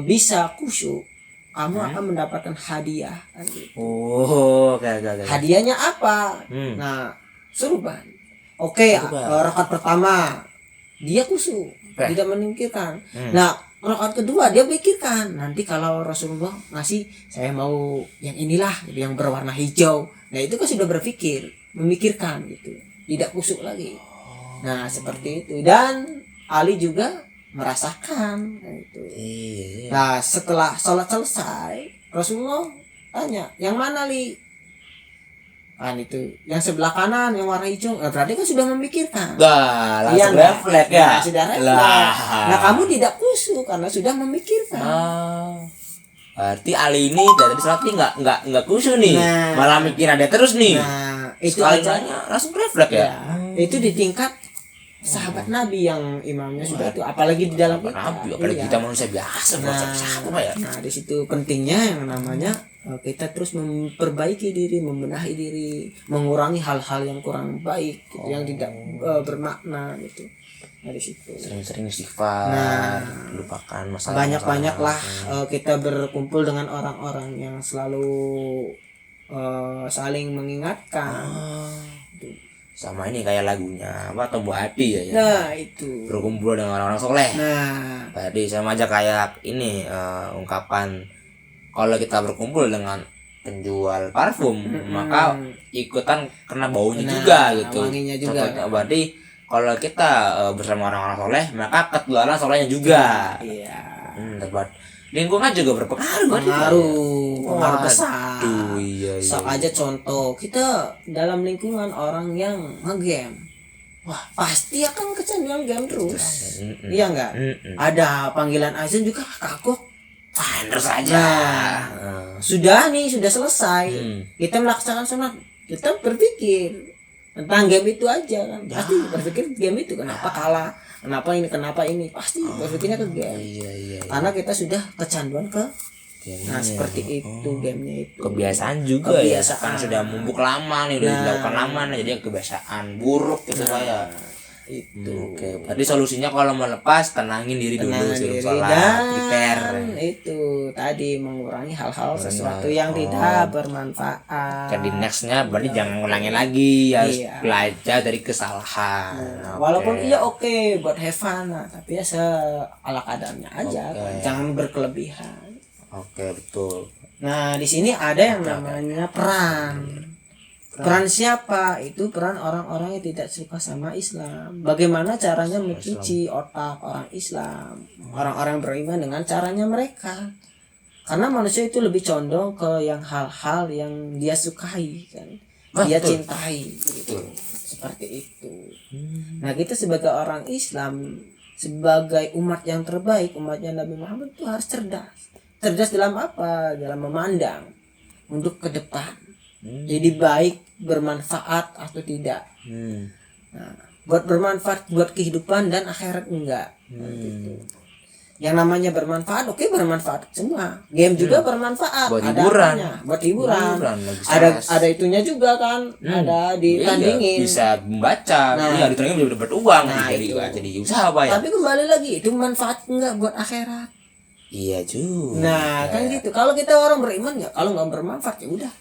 bisa khusyuk, kamu akan mendapatkan hadiah. Hadiahnya apa? Nah, suruban. Rakaat pertama dia khusyuk, tidak meningkirkan. Nah, rakaat kedua dia pikirkan, nanti kalau Rasulullah ngasih saya mau yang inilah yang berwarna hijau. Nah itu kan sudah berpikir, memikirkan gitu, tidak khusyuk lagi. Nah seperti itu. Dan Ali juga merasakan itu. Nah setelah sholat selesai, Rasulullah tanya, yang mana Li? Kan itu yang sebelah kanan yang warna hijau, berarti kan sudah memikirkan. Langsung refleks ya. Sudah refleks. Nah kamu tidak khusyuk karena sudah memikirkan. Berarti Ali ini dari sholat ini nggak khusyuk nih, malah mikir ada terus nih. Nah itu aja langsung refleks ya. Itu di tingkat sahabat Nabi yang imamnya sudah itu, apalagi di dalam kita. Apalagi kita manusia biasa, Nah di situ pentingnya yang namanya kita terus memperbaiki diri, membenahi diri, mengurangi hal-hal yang kurang baik gitu, yang tidak bermakna gitu. Nah, di situ sering-sering istighfar, Nah, lupakan masalah. banyak-banyaklah kita berkumpul dengan orang-orang yang selalu saling mengingatkan. Tuh. Sama ini kayak lagunya apa, Tombol Hati ya, Nah, itu. berkumpul dengan orang-orang soleh. Nah, Jadi sama aja kayak ini ungkapan kalau kita berkumpul dengan penjual parfum maka ikutan kena baunya juga gitu. wanginya juga. Contohnya berarti kalau kita bersama orang-orang soleh maka ketularan solehnya juga. Iya. Dapat lingkungan juga berpengaruh. Pengaruh besar. Iya. Sok aja contoh kita dalam lingkungan orang yang ngegame, wah pasti akan kecanduan game terus. Iya enggak? Ada panggilan azan juga kagok, Terus aja. sudah selesai. Kita melaksanakan sholat, kita berpikir tentang game itu aja kan. Pasti berpikir game itu kenapa kalah, kenapa ini pasti berpikirnya ke game. Iya. Karena kita sudah kecanduan ke Nah seperti itu gamenya itu. Kebiasaan juga ya. Karena sudah mumpuk lama nih, udah dilakukan lama nih, jadi kebiasaan buruk gitu kayak. Itu. Oke. Berarti solusinya kalau mau lepas tenangin diri dulu sebelum sholat. Dan itu tadi mengurangi hal-hal sesuatu yang tidak bermanfaat. Jadi nextnya berarti jangan ngulangin lagi, harus belajar dari kesalahan. Walaupun oke buat have fun, tapi ya ala kadarnya aja, kan. Jangan berkelebihan. Oke, betul. Nah di sini ada yang namanya peran. Peran siapa? Itu peran orang-orang yang tidak suka sama Islam. Bagaimana caranya mencuci otak orang Islam, orang-orang beriman dengan caranya mereka. Karena manusia itu lebih condong ke yang hal-hal yang dia sukai kan, dia cintai gitu. Seperti itu. Nah kita sebagai orang Islam, sebagai umat yang terbaik, umatnya Nabi Muhammad itu harus cerdas. Cerdas dalam apa? Dalam memandang untuk ke depan. Jadi baik, bermanfaat atau tidak. Nah, buat bermanfaat buat kehidupan dan akhirat enggak. Gitu. Yang namanya bermanfaat, bermanfaat semua. Game juga bermanfaat. Buat hiburan. Buat hiburan. Ada itunya juga kan. Ada ditandingin. Bisa membaca. Ditandingin bisa dapat uang. Jadi usaha apa ya? Tapi kembali lagi itu manfaat enggak buat akhirat. Iya juga. Kan gitu. Kalau kita orang beriman ya, kalau nggak bermanfaat ya udah.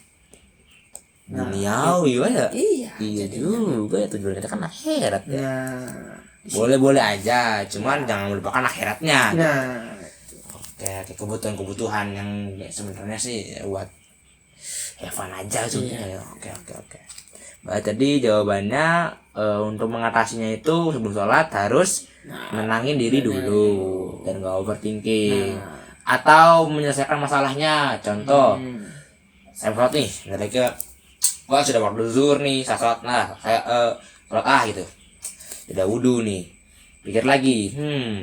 Duniawi ya. Iya juga ya, tujuan kita kan akhirat ya. Boleh aja, cuman jangan melupakan akhiratnya. Oke, kebutuhan yang sebenarnya sih buat have fun aja sebenarnya. Oke. Nah, tadi jawabannya untuk mengatasinya itu sebelum sholat harus menenangin diri dulu dan gak overthinking. Atau menyelesaikan masalahnya. Contoh, saya sholat nih, wah sudah waktu zuhur nih, saya sholat, saya sholat gitu, udah wudhu nih, pikir lagi,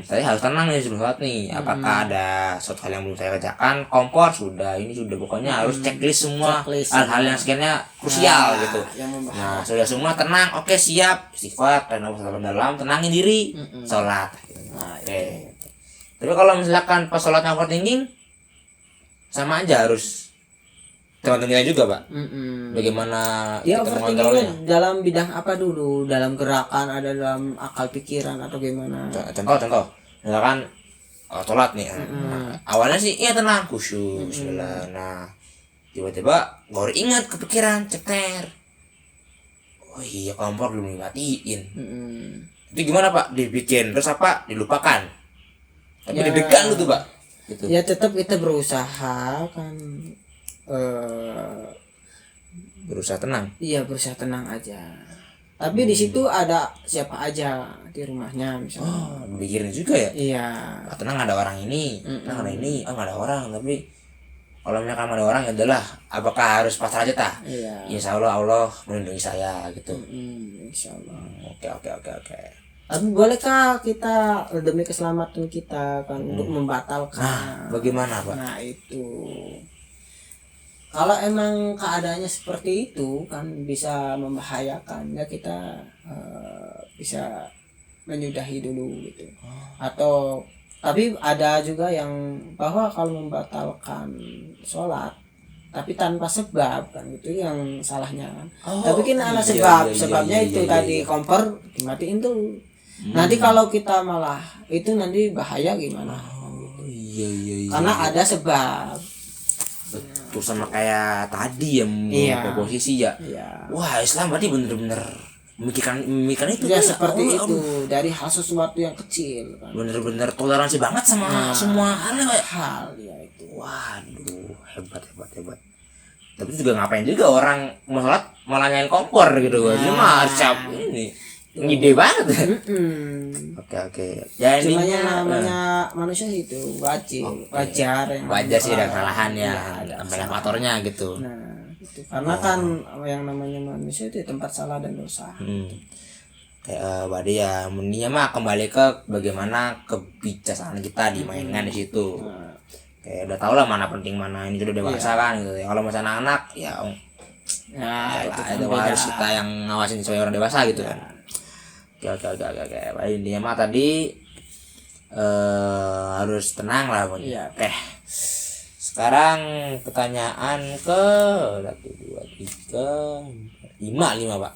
saya harus tenang nih sebelum sholat nih, apakah ada suatu hal yang belum saya kerjakan, kompor sudah, ini sudah pokoknya harus checklist semua hal-hal yang sekiranya krusial gitu. Nah sudah semua tenang, oke siap, istighfar dan dalam tenangin diri, sholat. Oke. Tapi kalau misalkan pas sholatnya overthinking, sama aja harus teman-temannya juga Pak. Bagaimana ya kita mengontrolnya? Dalam bidang apa dulu? Dalam gerakan, ada dalam akal pikiran atau gimana? Contoh, misalkan sholat nih. Awalnya sih tenang, khusyuk, bismillah. Nah, tiba-tiba baru ingat kepikiran, ceter. Oh iya, kompor belum dimatiin. Itu gimana Pak? Dibikin terus apa? Dilupakan. Tapi deg-degan gitu Pak. Gitu. Ya tetap kita berusaha kan. Berusaha tenang. Iya, berusaha tenang aja. Tapi di situ ada siapa aja di rumahnya misalnya. Pikirin juga ya. Iya. Tenang ada orang ini, tenang ada ini, nggak ada orang. Tapi kalau misalkan ada orang adalah apakah harus pasrah aja tah? Iya. Insya Allah melindungi saya gitu. Insya Allah. Oke. Tapi bolehkah kita demi keselamatan kita kan untuk membatalkan? Nah, bagaimana Pak? Nah itu. Kalau emang keadaannya seperti itu kan bisa membahayakan ya kita bisa menyudahi dulu gitu. Atau tapi ada juga yang bahwa kalau membatalkan sholat tapi tanpa sebab kan itu yang salahnya kan. Tapi kan ada sebabnya itu tadi kompor dimatiin tuh. Nanti kalau kita malah itu nanti bahaya gimana? Iya. Karena ada sebab. Betul, sama kayak tadi yang posisi ya. Iya. Wah, Islam berarti bener-bener memikirkan itu ya kan, seperti itu dari hal sesuatu yang kecil kan. Bener-bener toleransi banget sama semua hal ya itu. Waduh, hebat. Tapi juga ngapain juga orang mau sholat malah nyalain kompor gitu. Jadi mah siap ini ide banget. Oke. Ya intinya namanya manusia itu wajar sih ada kesalahan ya, ada faktornya gitu. Nah, itu karena kan yang namanya manusia itu tempat salah dan dosa. Kayak Bade ya, mendingnya mah kembali ke bagaimana kebijaksanaan kita dimainkan di situ. Kayak udah tau lah mana penting mana ini sudah dewasa kan gitu ya. Kalau masih anak-anak ya itu harus kita yang ngawasin sebagai orang dewasa gitu kan. Oke. Baik, intinya mah tadi harus tenang lah pokoknya. Oke. Sekarang pertanyaan ke 1, 2, 3, 4, 5 Pak.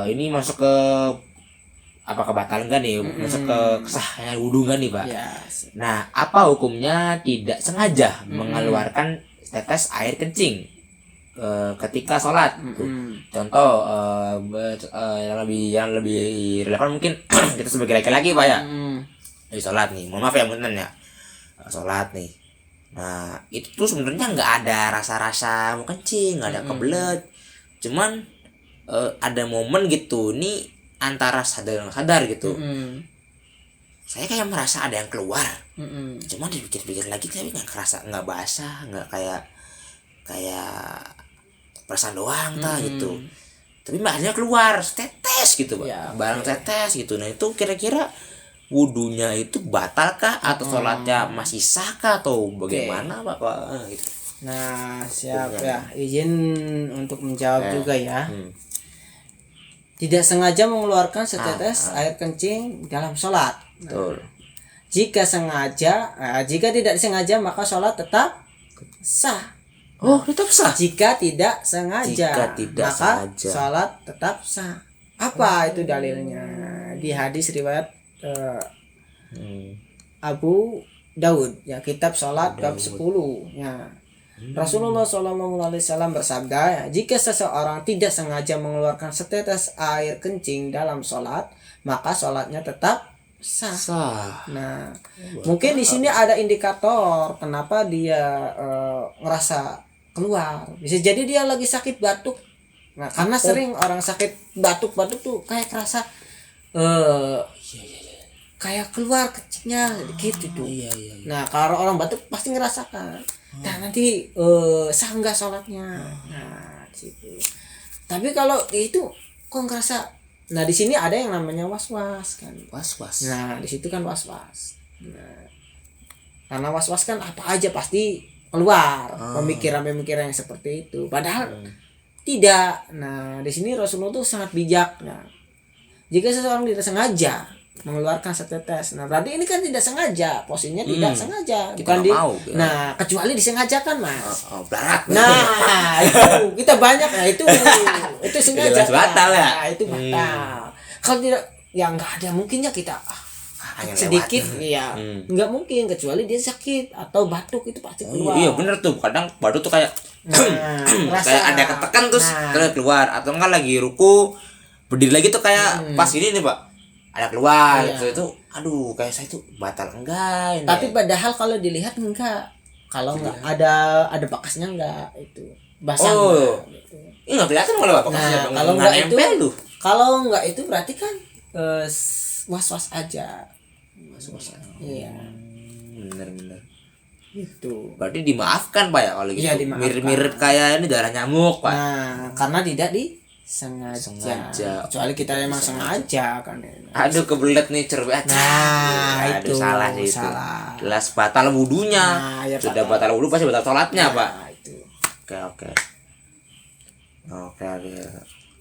Ini masuk ke apa kebatalan kan nih? Masuk ke kesahnya wudhu kan nih Pak? Yes. Nah, apa hukumnya tidak sengaja mengeluarkan tetes air kencing ketika sholat? Contoh yang lebih relevan mungkin kita sebagai laki-laki Pak ya. Di sholat nih, mohon maaf ya punten ya. Sholat nih. Nah, itu tuh sebenarnya nggak ada rasa-rasa mau kencing, nggak ada kebelet. Cuman ada momen gitu nih antara sadar dan sadar gitu. Saya kayak merasa ada yang keluar. Cuman dipikir-pikir lagi tapi nggak kerasa, nggak basah, nggak kayak perasaan doang gitu. Tapi akhirnya keluar tetes gitu Pak. Barang tetes gitu. Nah, itu kira-kira wudunya itu batalkah atau sholatnya masih sahkah atau bagaimana Pak? Gitu. Nah, siap ya. Izin untuk menjawab juga ya. Tidak sengaja mengeluarkan setetes air kencing dalam sholat. Betul. Jika tidak disengaja maka sholat tetap sah. Oh, tetap sah. Jika tidak sengaja maka sengaja. sholat tetap sah. Apa itu dalilnya? Di hadis riwayat Abu Daud ya, kitab sholat bab 10 ya. Rasulullah SAW bersabda, ya, jika seseorang tidak sengaja mengeluarkan setetes air kencing dalam sholat, maka sholatnya tetap sah. Nah, mungkin di sini ada indikator kenapa dia ngerasa keluar. Bisa jadi dia lagi sakit batuk. Nah, karena sering orang sakit batuk tuh kayak kerasa kayak keluar kencingnya gitu tuh. Nah, kalau orang batuk pasti ngerasakan. Nah, nanti sah enggak sholatnya. Nah, situ. Tapi kalau itu kok ngerasa, nah di sini ada yang namanya was-was kan. Was-was. Nah, di situ kan was-was. Nah, karena was-was kan apa aja pasti keluar pemikiran-pemikiran yang seperti itu. Padahal tidak. Nah, di sini Rasulullah tuh sangat bijak. Nah, jika seseorang tidak sengaja mengeluarkan setetes, nah berarti ini kan tidak sengaja, posisinya tidak sengaja, bukan nah kecuali disengajakan Mas. Berat. Nah itu kita banyak, nah itu sengaja. Batal ya. Nah, itu batal. Kalau tidak, ya nggak ada mungkinnya kita sedikit ya nggak mungkin, kecuali dia sakit atau batuk itu pasti keluar. Iya bener tuh, kadang batuk tuh kayak kayak ada ketekan terus keluar, atau enggak lagi ruku berdiri lagi tuh kayak pas ini nih Pak ada keluar itu aduh kayak saya tuh batal enggak ini. Tapi padahal kalau dilihat enggak, kalau enggak ada bekasnya enggak itu basah gitu. Ini enggak kelihatan malah bekasnya. Nah, kalau enggak itu kalau enggak itu berarti kan was-was aja. Was-was. Iya. Bener. Itu. Berarti dimaafkan Pak ya kalau gitu. Mirip-mirip kayak ini darah nyamuk Pak. Nah, karena tidak sengaja. Kecuali kita emang sengaja kan. Aduh kebelet nih cerbat. Nah, itu salah sih itu. Jelas batal wudunya. Nah, ya sudah batal wudu pasti batal sholatnya Pak. Itu. Oke.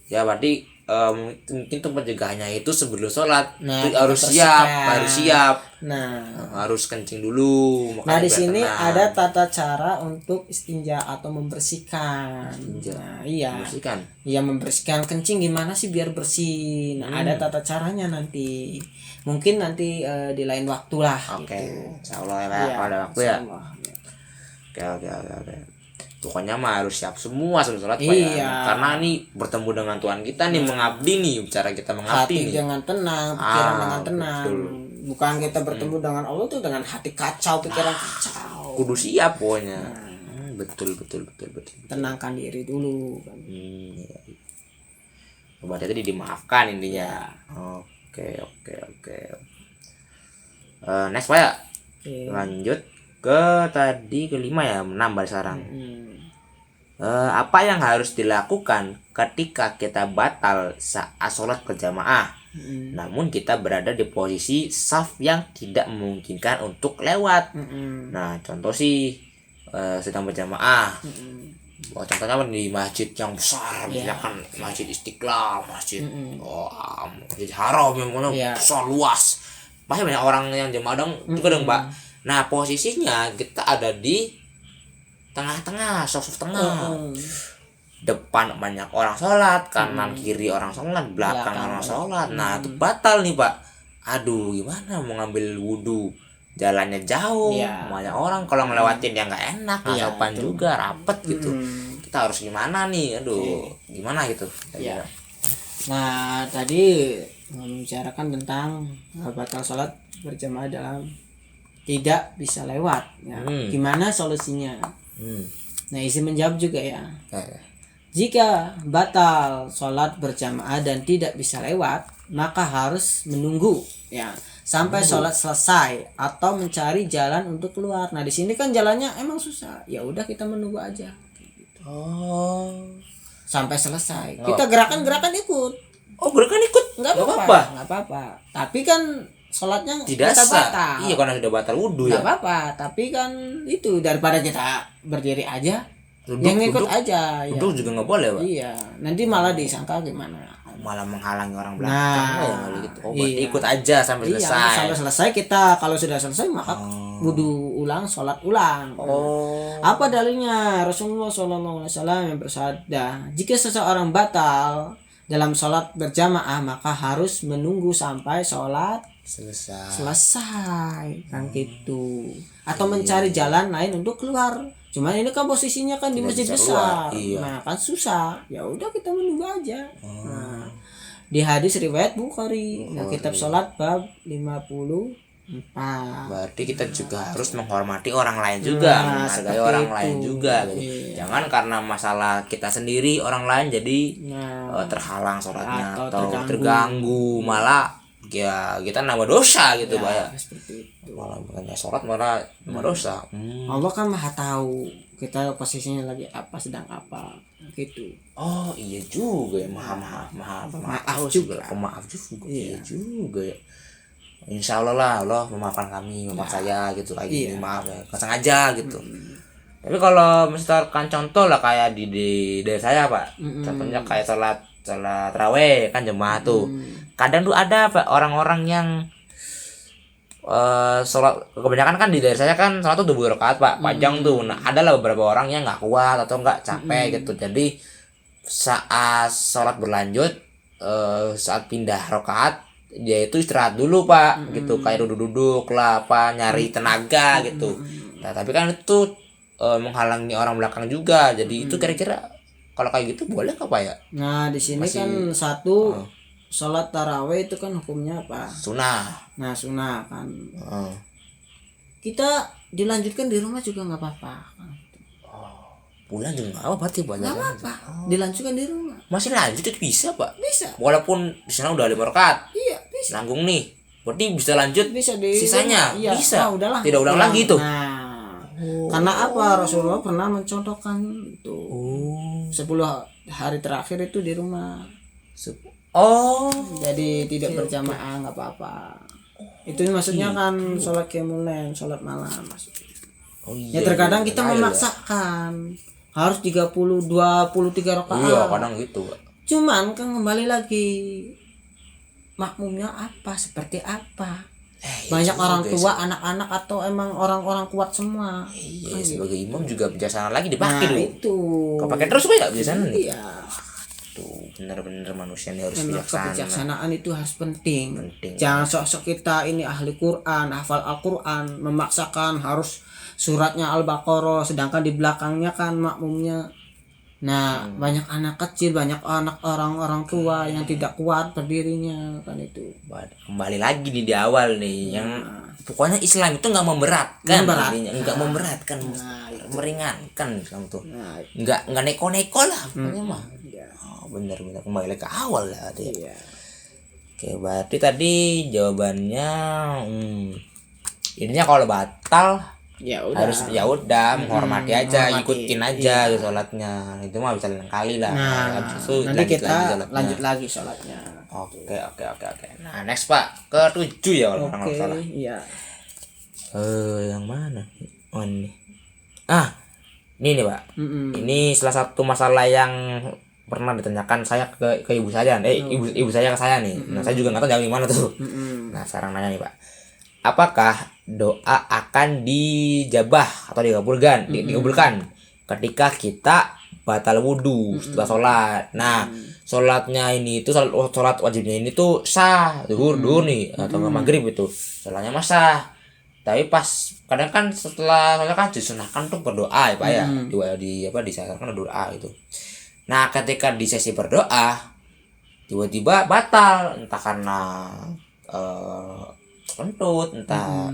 Ya berarti mungkin untuk pencegahannya itu sebelum sholat Nah, itu harus siap. Nah, harus kencing dulu. nah di biar sini tenang. ada tata cara untuk istinja atau membersihkan. Nah, iya. Membersihkan. Iya, membersihkan kencing gimana sih biar bersih. Nah, ada tata caranya nanti. Mungkin nanti di lain waktu lah. Oke. Gitu. Insyaallah ya, Iya, kalau ada waktu ya. insyaallah. Oke. Pokoknya mah harus siap semua sebelum sholat Pak, Iya. ya. Karena nih bertemu dengan Tuhan kita nih, mengabdi nih, cara kita mengabdi Hati nih. dengan tenang, pikiran dengan tenang. Betul. Bukan kita bertemu dengan Allah tuh dengan hati kacau, pikiran kacau. Kudu siap pokoknya. Betul. Tenangkan diri dulu kan. Iya. Berarti tadi dimaafkan intinya. Oke. Next Pak ya. Oke. Lanjut ke tadi kelima ya, menambah sekarang. Apa yang harus dilakukan ketika kita batal saat sholat berjamaah, namun kita berada di posisi saf yang tidak memungkinkan untuk lewat. Nah, contoh sih sedang berjamaah. Contohnya di masjid yang besar, misalkan Masjid Istiqlal, Masjid Masjid Haram yang mana besar luas. Pasti banyak orang yang jamaah itu kadang Pak. Nah, posisinya kita ada di tengah-tengah, saf tengah. Depan banyak orang sholat, kanan kiri orang sholat, belakang orang sholat. Nah, itu batal nih Pak. Aduh, gimana mau ngambil wudhu? Jalannya jauh, banyak orang, kalau ngelewatin ya nggak enak, nggak sopan juga, rapet gitu. Kita harus gimana nih? Aduh, gimana gitu? Ya. Nah, tadi membicarakan tentang batal sholat berjamaah dalam tidak bisa lewat. Ya. Gimana solusinya? Nah, isi menjawab juga ya. Jika batal sholat berjamaah dan tidak bisa lewat, maka harus menunggu ya sampai sholat selesai atau mencari jalan untuk keluar. Nah, di sini kan jalannya emang susah. Ya udah kita menunggu aja. Sampai selesai. Kita gerakan-gerakan ikut. Oh, gerakan ikut? Nggak apa-apa. Tapi kan sholatnya tidak batal. Iya, karena sudah batal wudhu ya. Nggak apa-apa. Tapi kan itu daripada kita berdiri aja, Duduk, yang ikut aja. Duduk juga nggak boleh Pak. Iya. Nanti malah disangka gimana? Malah menghalangi orang belakang. Nah, gitu. Berarti ikut aja sampai selesai. Sampai selesai kita, kalau sudah selesai maka wudhu ulang, sholat ulang. Apa dalilnya? Rasulullah SAW yang bersabda, jika seseorang batal dalam sholat berjamaah maka harus menunggu sampai sholat selesai kan gitu, atau mencari jalan lain untuk keluar. Cuman ini kan posisinya kan di masjid besar. Nah, kan susah. Ya udah kita menunggu aja. Nah, di hadis riwayat Bukhari, nah kitab salat bab 54. Berarti kita juga harus menghormati orang lain juga, menghargai orang lain juga gitu. Jangan karena masalah kita sendiri orang lain jadi terhalang sholatnya atau terganggu, malah ya kita nambah dosa gitu Pak ya. Seperti itu. Malah bukannya sholat malah nambah dosa. Allah kan maha tahu kita posisinya lagi apa, sedang apa gitu. Oh iya juga ya, maaf juga. Pemaaf juga. Iya juga ya. Insya Allah lah Allah memaafkan kami, memaafkan saya gitu lagi. Maaf ya, nggak sengaja gitu. Tapi kalau misalkan contoh lah kayak di daerah saya Pak, contohnya kayak sholat tarawih kan jemaah tuh. Kadang tuh ada Pak orang-orang yang sholat, kebanyakan kan di daerah saya kan sholat tuh 2 rakaat Pak, panjang tuh. Nah, ada lah beberapa orang yang nggak kuat atau nggak capek gitu. Jadi saat sholat berlanjut, saat pindah rakaat dia itu istirahat dulu Pak, gitu, kayak duduk-duduk lah apa, nyari tenaga gitu. Nah, tapi kan itu menghalangi orang belakang juga. Jadi itu kira-kira kalau kayak gitu boleh nggak Pak ya? Nah, di sini kan satu sholat tarawih itu kan hukumnya apa? Sunnah. Nah, sunnah kan. Kita dilanjutkan di rumah juga nggak apa-apa. Pulang juga nggak apa berarti Pak? Nggak apa-apa. Dilanjutkan di rumah. Masih lanjut itu bisa Pak? Bisa. Walaupun di sana udah 5 rakaat. Iya, bisa. Nanggung nih. Berarti bisa lanjut. Bisa di sisanya. Iya. Bisa. Udahlah. Tidak ulang lagi tuh. Nah, karena apa? Rasulullah pernah mencontohkan itu. 10 hari terakhir itu di rumah. Jadi tidak berjamaah nggak apa-apa. Itu maksudnya kan sholat qiyamul lail, sholat malam maksudnya. Ya terkadang kita memaksakan harus 23 rakaat. Iya, kadang gitu. Cuman kan kembali lagi makmumnya apa, seperti apa. Banyak orang tua, anak-anak atau emang orang-orang kuat semua. Iya, sebagai imam juga bijaksana lagi dipakai Nah, loh. itu. Kau pakai terus gue bijaksana nih. Iya. Tuh, bener-bener manusia ini harus Memang bijaksana. kebijaksanaan itu harus penting. Penting. Jangan sok-sok kita ini ahli Quran, hafal Al-Quran, memaksakan harus suratnya Al-Baqarah, sedangkan di belakangnya kan makmumnya. Nah, banyak anak kecil, banyak anak orang-orang tua yang tidak kuat berdirinya kan itu. Kembali lagi nih di awal nih yang pokoknya Islam itu nggak memberatkan, nggak memberatkan, meringankan Islam tuh, nggak neko-neko lah, pokoknya mah. Bener-bener kembali lagi ke awal lah dia. Iya. Oke, berarti tadi jawabannya, ininya kalau batal Ya udah. harus ya udah menghormati aja, menghormati. ikutin aja sholatnya, itu mah bisa lain kali lah. Nah, Habis itu nanti kita sholatnya. lanjut lagi sholatnya. Oke. Nah, next Pak, ke-7 ya kalau orang Oke, salah. iya. Yang mana? Oh ini. Ini nih Pak. Mm-mm. Ini salah satu masalah yang pernah ditanyakan saya ke ibu saya. Ibu saya ke saya nih. Nah, saya juga nggak tahu jawab gimana tuh. Nah, sekarang nanya nih Pak. Apakah doa akan dijabah atau dikabulkan ketika kita batal wudhu setelah sholat? Nah, sholatnya ini itu sholat wajibnya ini tuh sah, zuhur nih atau maghrib itu sholatnya mah sah. Tapi pas kadang kan setelah sholat kan disunahkan tuh berdoa ya Pak ya, disarankan doa itu. Nah, ketika di sesi berdoa tiba-tiba batal, entah karena kentut, entah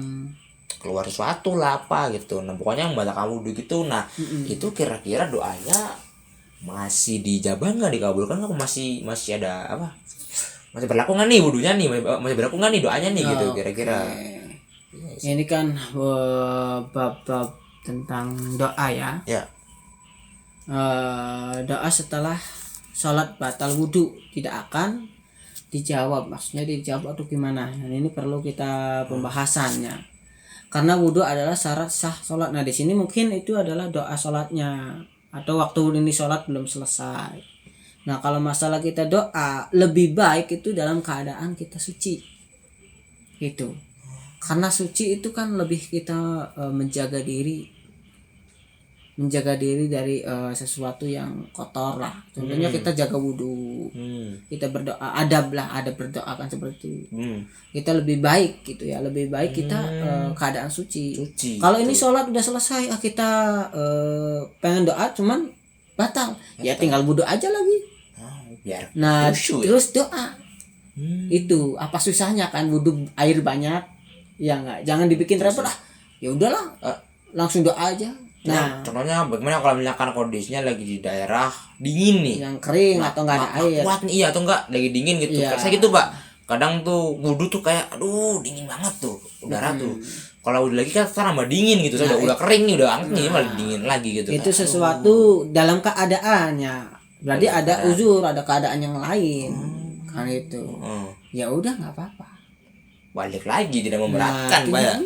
keluar sesuatu lah apa gitu. Nah, pokoknya membatalkan wudhu gitu. Nah, itu kira-kira doanya masih dijabah nggak, dikabulkan nggak, masih ada apa? Masih berlaku nggak nih wudhunya nih? Masih berlaku nggak nih doanya nih gitu kira-kira. Ini kan bab-bab tentang doa ya. Ya. Doa setelah sholat batal wudhu tidak akan dijawab, maksudnya dijawab atau gimana? Nah, ini perlu kita pembahasannya. Karena wudhu adalah syarat sah sholat. Nah, di sini mungkin itu adalah doa sholatnya atau waktu ini sholat belum selesai. Nah, kalau masalah kita doa lebih baik itu dalam keadaan kita suci, gitu. Karena suci itu kan lebih kita menjaga diri dari sesuatu yang kotor lah. Contohnya kita jaga wudhu, kita berdoa, adab berdoa kan seperti itu. Kita lebih baik gitu ya, lebih baik kita keadaan suci. Kalau ini sholat udah selesai, kita pengen doa cuman batal, ya tinggal wudhu aja lagi. Nah, terus doa. Itu apa susahnya kan, wudhu air banyak, ya nggak, jangan dibikin repot lah. Ya udahlah, langsung doa aja. Nah, contohnya bagaimana kalau misalkan kondisinya lagi di daerah dingin nih, yang kering atau nggak ada air, kuat nih, atau enggak lagi dingin gitu. Saya gitu Pak, kadang tuh wudhu tuh kayak aduh dingin banget tuh udara tuh. Kalau udah lagi kan tambah dingin gitu, saya udah kering nih, udah anget nih, malah dingin lagi gitu. Itu sesuatu dalam keadaannya, berarti ada uzur, ada keadaan yang lain kan itu. Ya udah nggak apa-apa, balik lagi, tidak memberatkan Pak ya.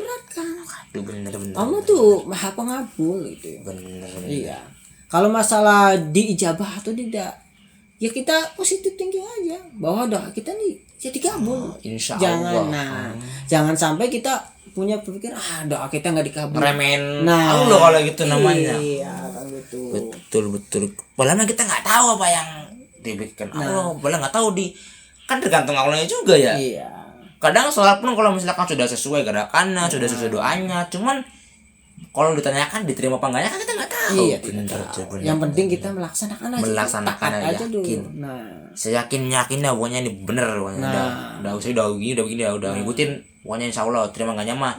Aduh, bener. Allah tuh maha pengabul gitu. Bener. Iya. Kalau masalah diijabah atau tidak, ya kita positif thinking aja bahwa doa kita nih jadi kabul. Insya Jangan, Allah. jangan sampai kita punya berpikir doa kita nggak dikabul. Remen. Allah kalau gitu namanya. Iya, kan gitu. Betul. Padahal kita nggak tahu apa yang diberikan Allah. Padahal nggak tahu kan tergantung Allahnya juga ya. Iya. Kadang sholat pun kalau misalkan sudah sesuai gerakannya, sudah sesuai doanya, cuman kalau ditanyakan diterima apa enggaknya kan kita nggak tahu. Iya, bener. Yang penting kita melaksanakan aja dulu. Nah, saya yakinnya pokoknya ini bener pokoknya. Udah ngikutin pokoknya insya Allah terima enggaknya mah.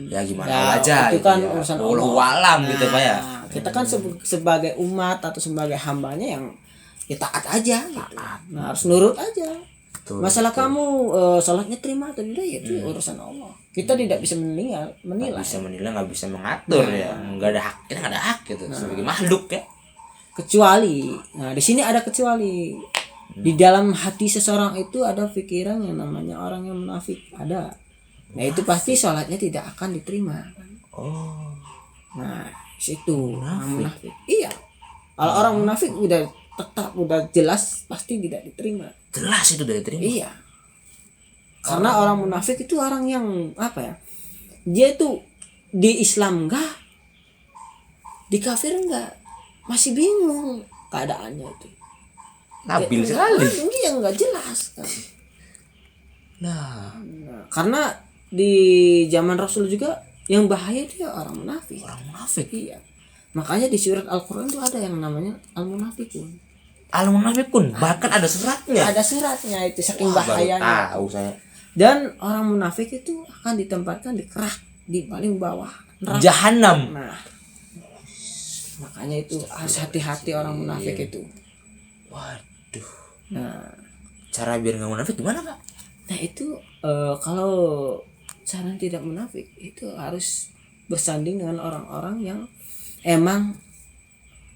Ya gimana aja. Itu kan urusan Allah gitu Pak ya. Kita kan sebagai umat atau sebagai hambanya yang ya taat aja gitu. Nah, harus nurut aja. Masalah kamu sholatnya terima atau tidak ya itu urusan Allah. Kita tidak bisa menilai. Nggak bisa mengatur ya. Nggak ada hak, kita nggak ada hak gitu sebagai makhluk ya. Kecuali, nah di sini ada kecuali. Di dalam hati seseorang itu ada pikiran yang namanya orang yang munafik, ada. Nah itu pasti sholatnya tidak akan diterima. Nah situ munafik. Iya. Kalau orang munafik udah tetap udah jelas pasti tidak diterima. Jelas itu tidak diterima. Iya. Karena orang munafik itu orang yang apa ya? Dia itu di Islam enggak, di kafir enggak, masih bingung keadaannya itu. Labil sekali. Dia enggak jelas kan. Nah, Karena di zaman Rasul juga yang bahaya itu ya orang munafik. orang munafik. Iya. Makanya di surat Al-Qur'an itu ada yang namanya Al-Munafiqun. Al-Munafiqun, bahkan ada suratnya. Ada suratnya itu saking Wah, baru bahayanya. tahu saya. Dan orang munafik itu akan ditempatkan di kerak di paling bawah neraka. Jahanam. Nah, makanya itu harus hati-hati orang munafik itu. Waduh. Nah, Cara biar nggak munafik gimana, Pak? nah itu kalau cara tidak munafik itu harus bersanding dengan orang-orang yang emang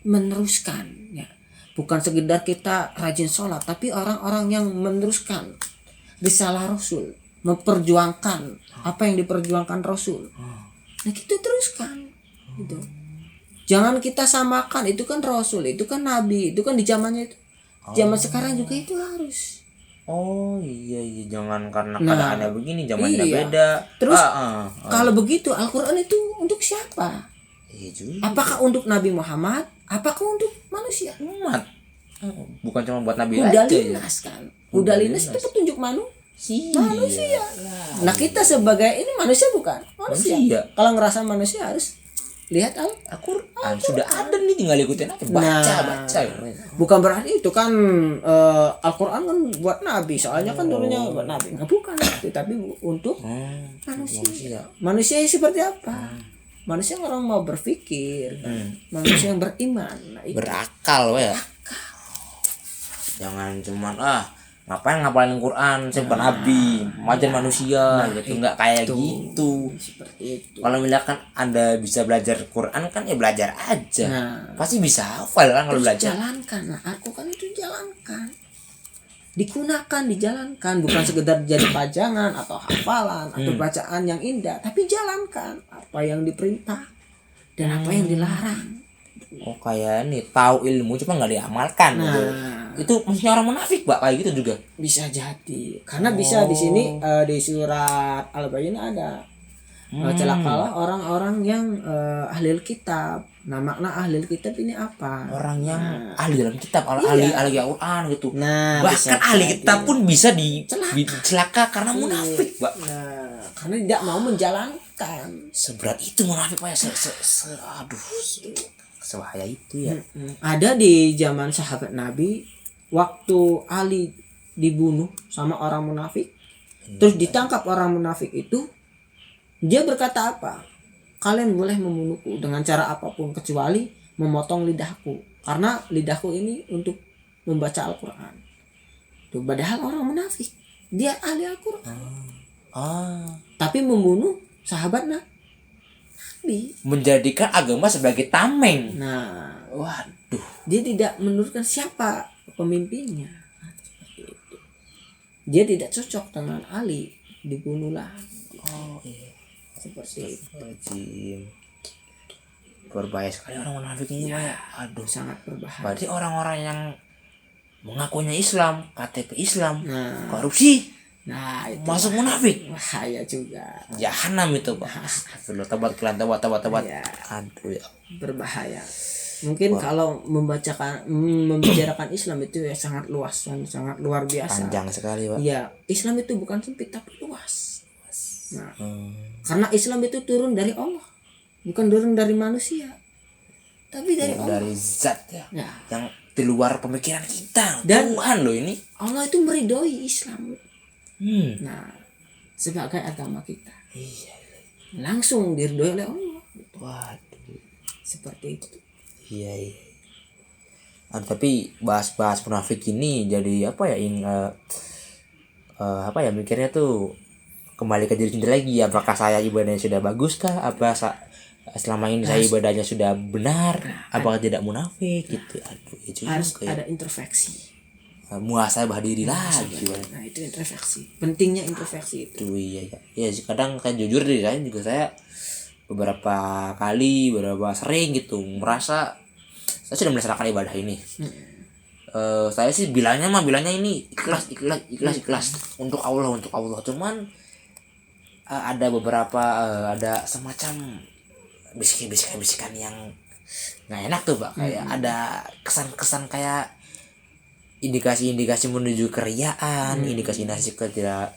meneruskan ya. Bukan sekedar kita rajin sholat, tapi orang-orang yang meneruskan risalah Rasul, memperjuangkan apa yang diperjuangkan Rasul. Nah kita teruskan gitu. Jangan kita samakan, itu kan Rasul, itu kan Nabi, itu kan di zamannya itu. Zaman sekarang juga itu harus. Oh iya, jangan karena Nah, keadaannya begini, zamannya iya. beda. Terus Kalau kalau begitu Al-Quran itu untuk siapa? iya juga. Apakah untuk Nabi Muhammad? Apakah untuk manusia? Umat. Bukan cuma buat Nabi Udah aja ya. linas kan? Udah linas itu petunjuk Iya. manusia. Nah kita sebagai ini manusia bukan? Manusia. Kalau ngerasa manusia harus lihat Al-Quran sudah ada nih, tinggal ikutin aja, baca. Bukan berarti itu kan Al-Quran kan buat Nabi, soalnya kan dulunya buat Nabi. Nah, bukan itu, tapi untuk manusia. Manusia seperti apa? Manusia yang orang mau berpikir, kan? Manusia yang beriman. Nah, itu. Berakal ya. Jangan cuman ngapain ngapalin Quran, saya bukan nabi, majen manusia gitu, nggak kayak gitu. Seperti itu. Kalau misalkan Anda bisa belajar Quran kan ya belajar aja. Pasti bisa hafal kan kalau belajar. Jalankan. Nah, Al-Quran itu jalankan. Digunakan, dijalankan, bukan sekedar jadi pajangan atau hafalan atau bacaan yang indah, tapi jalankan apa yang diperintah dan apa yang dilarang. Oh kayak nih tahu ilmu cuma nggak diamalkan gitu. Itu maksudnya orang munafik, Pak, kayak gitu juga. Bisa jadi. Karena bisa di sini di surat Al-Bayyinah ada celakalah orang-orang yang ahli kitab. Nah, makna ahli kitab ini apa? Orang yang ahli dalam kitab, ahli Al-Quran gitu. Nah, bahkan ahli kitab pun bisa dicelaka karena munafik, Pak. Nah, karena tidak mau menjalankan. Seberat itu munafik, Pak ya. Sebahaya itu ya. Ada di zaman sahabat Nabi waktu Ali dibunuh sama orang munafik, terus ditangkap orang munafik itu, dia berkata apa? Kalian boleh membunuhku dengan cara apapun kecuali memotong lidahku, karena lidahku ini untuk membaca Al-Quran. Tuh, padahal orang munafik, dia ahli Al-Quran, tapi membunuh sahabat Nabi, menjadikan agama sebagai tameng. Nah, waduh, dia tidak menurunkan siapa pemimpinnya. Seperti itu. Dia tidak cocok dengan Ali, dibunuhlah. Seperti itu. Berbahaya sekali orang munafik ini, Pak. Aduh, sangat berbahaya. berarti orang-orang yang mengakunya Islam, KTP Islam, korupsi, itu masuk munafik. Bahaya juga. Jahanam itu, Pak. Astagfirullah, tobat. Ya. Aduh ya. Berbahaya. Mungkin kalau membicarakan Islam itu ya sangat luas dan sangat luar biasa. Panjang sekali, Pak. Iya, Islam itu bukan sempit tapi luas. Nah, karena Islam itu turun dari Allah, bukan turun dari manusia, tapi dari Allah. Dari zat ya. Ya. Yang di luar pemikiran kita. Dan Tuhan loh ini. Allah itu meridhoi Islam. Nah, sebagai agama kita. Iya. Langsung diridhoi oleh Allah. Waduh. Seperti itu. Iya. Tapi bahas munafik ini jadi apa ya? Apa ya, mikirnya tuh kembali ke diri sendiri lagi. Apakah saya ibadahnya sudah bagus kah? Apa selama ini saya ibadahnya sudah benar? Apakah tidak munafik gitu? Aduh, itu harus ya. ada introspeksi. Muhasabah diri lagi. Nah, itu introspeksi. Pentingnya introspeksi itu. Iya. Ya kadang kan jujur diri saya beberapa kali, beberapa sering gitu merasa saya sudah melaksanakan ibadah ini. saya sih bilangnya ini ikhlas untuk Allah. Cuman ada beberapa ada semacam bisikan yang nggak enak tuh Pak, kayak ada kesan kayak indikasi menuju keriaan, indikasi ke tidak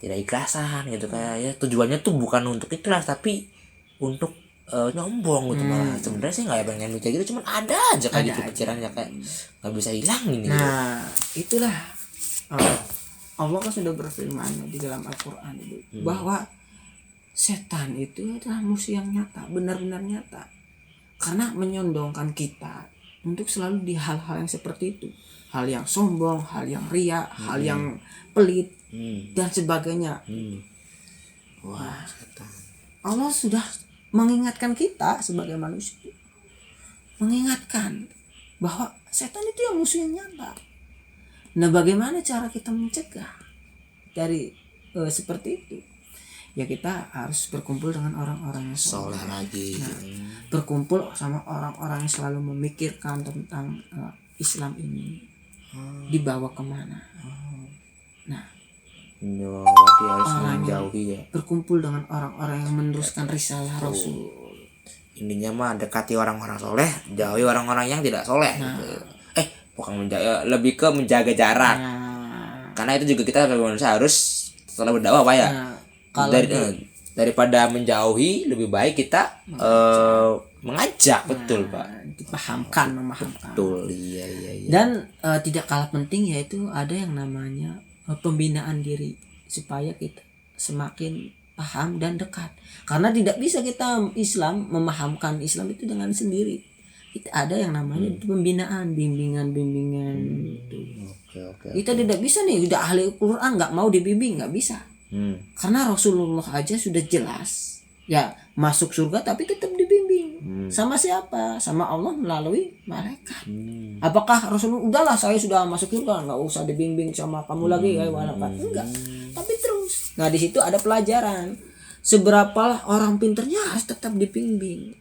ikhlasan gitu, kayak ya tujuannya tuh bukan untuk ikhlas tapi untuk nyombong gitu. Malah sebenarnya sih nggak pengen kayak gitu, cuman ada aja kayak gitu pikirannya, kayak nggak bisa hilang ini. Nah itulah Allah kan sudah berfirman di dalam Al-Quran itu bahwa setan itu adalah musuh yang nyata, benar-benar nyata, karena menyondongkan kita untuk selalu di hal-hal yang seperti itu, hal yang sombong, hal yang ria, hal yang pelit dan sebagainya. Wah, Allah sudah mengingatkan kita sebagai manusia, mengingatkan bahwa setan itu yang musuh yang nyata. Nah, bagaimana cara kita mencegah dari seperti itu? Ya kita harus berkumpul dengan orang-orang yang soleh lagi. Berkumpul sama orang-orang yang selalu memikirkan tentang Islam ini dibawa kemana. Nah, berarti harus menjauhi ya. Berkumpul dengan orang-orang yang meneruskan risalah Rasul. Intinya mah dekati orang-orang soleh, jauhi orang-orang yang tidak soleh. Bukan menjaga, lebih ke menjaga jarak. Karena itu juga kita sebagai manusia harus selalu berdakwah Pak ya. Daripada menjauhi, lebih baik kita mengajak. Betul Pak, memahamkan. Betul, iya. Dan tidak kalah penting yaitu ada yang namanya pembinaan diri supaya kita semakin paham dan dekat. Karena tidak bisa kita memahamkan Islam itu dengan sendiri. Kita ada yang namanya pembinaan, bimbingan gitu. Kita tidak bisa nih udah ahli Quran nggak mau dibimbing, nggak bisa. Karena Rasulullah aja sudah jelas ya masuk surga tapi tetap dibimbing. Sama siapa? Sama Allah melalui malaikat. Apakah Rasulullah udahlah saya sudah masuk surga nggak usah dibimbing sama kamu lagi kayak malaikat? Enggak, tapi terus. Nah di situ ada pelajaran seberapa orang pinternya harus tetap dibimbing,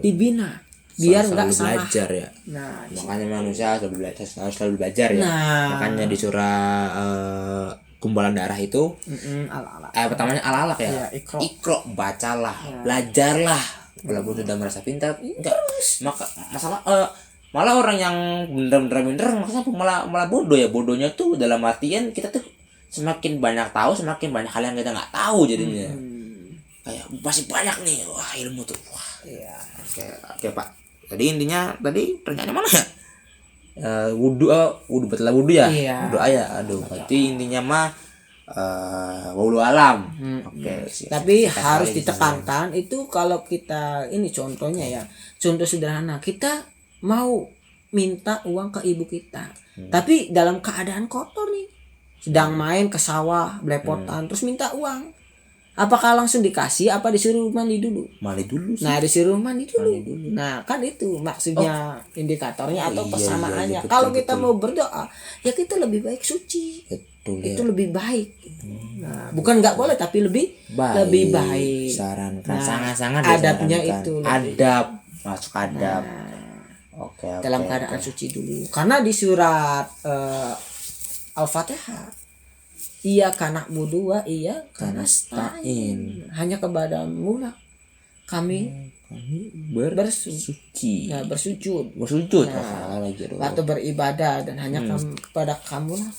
dibina biar nggak salah belajar ya. Nah makanya manusia harus selalu belajar ya. Makanya di surah Gumpalan Darah itu pertamanya ala-alak ya. Ikro, bacalah, belajarlah. Walaupun sudah merasa pintar, enggak. Maka malah orang yang bener-bener pintar malah bodoh ya. Bodohnya tuh dalam artian kita tuh semakin banyak tahu, semakin banyak hal yang kita nggak tahu jadinya. Kayak masih banyak nih ilmu tuh. Iya. Oke Pak. Tadi intinya pertanyaannya mana ya? Wudu ya. Wudhu ayah. Berarti intinya mah walau alam. Oke. Tapi harus ditekankan itu kalau kita ini contohnya ya. Contoh sederhana, kita mau minta uang ke ibu kita. Tapi dalam keadaan kotor nih. Sedang main ke sawah, belepotan terus minta uang. Apakah langsung dikasih apa disuruh mandi dulu? Mandi dulu sih. Nah, disuruh mandi dulu. Nah, kan itu maksudnya indikatornya atau persamaannya. Kalau kita mau berdoa, ya kita lebih baik suci. Betul. Itu lebih baik. Nah, bukan nggak boleh tapi lebih baik. Sarankan sangat-sangat adabnya itu. Adab, masuk adab. Oke. Dalam keadaan suci dulu. Karena di surat Al-Fatihah iya kana budu wa iya kana stain. Hanya kepadamu lah kami bersuci. Nah, bersujud. Nah, waktu beribadah dan hanya kepada kamu lah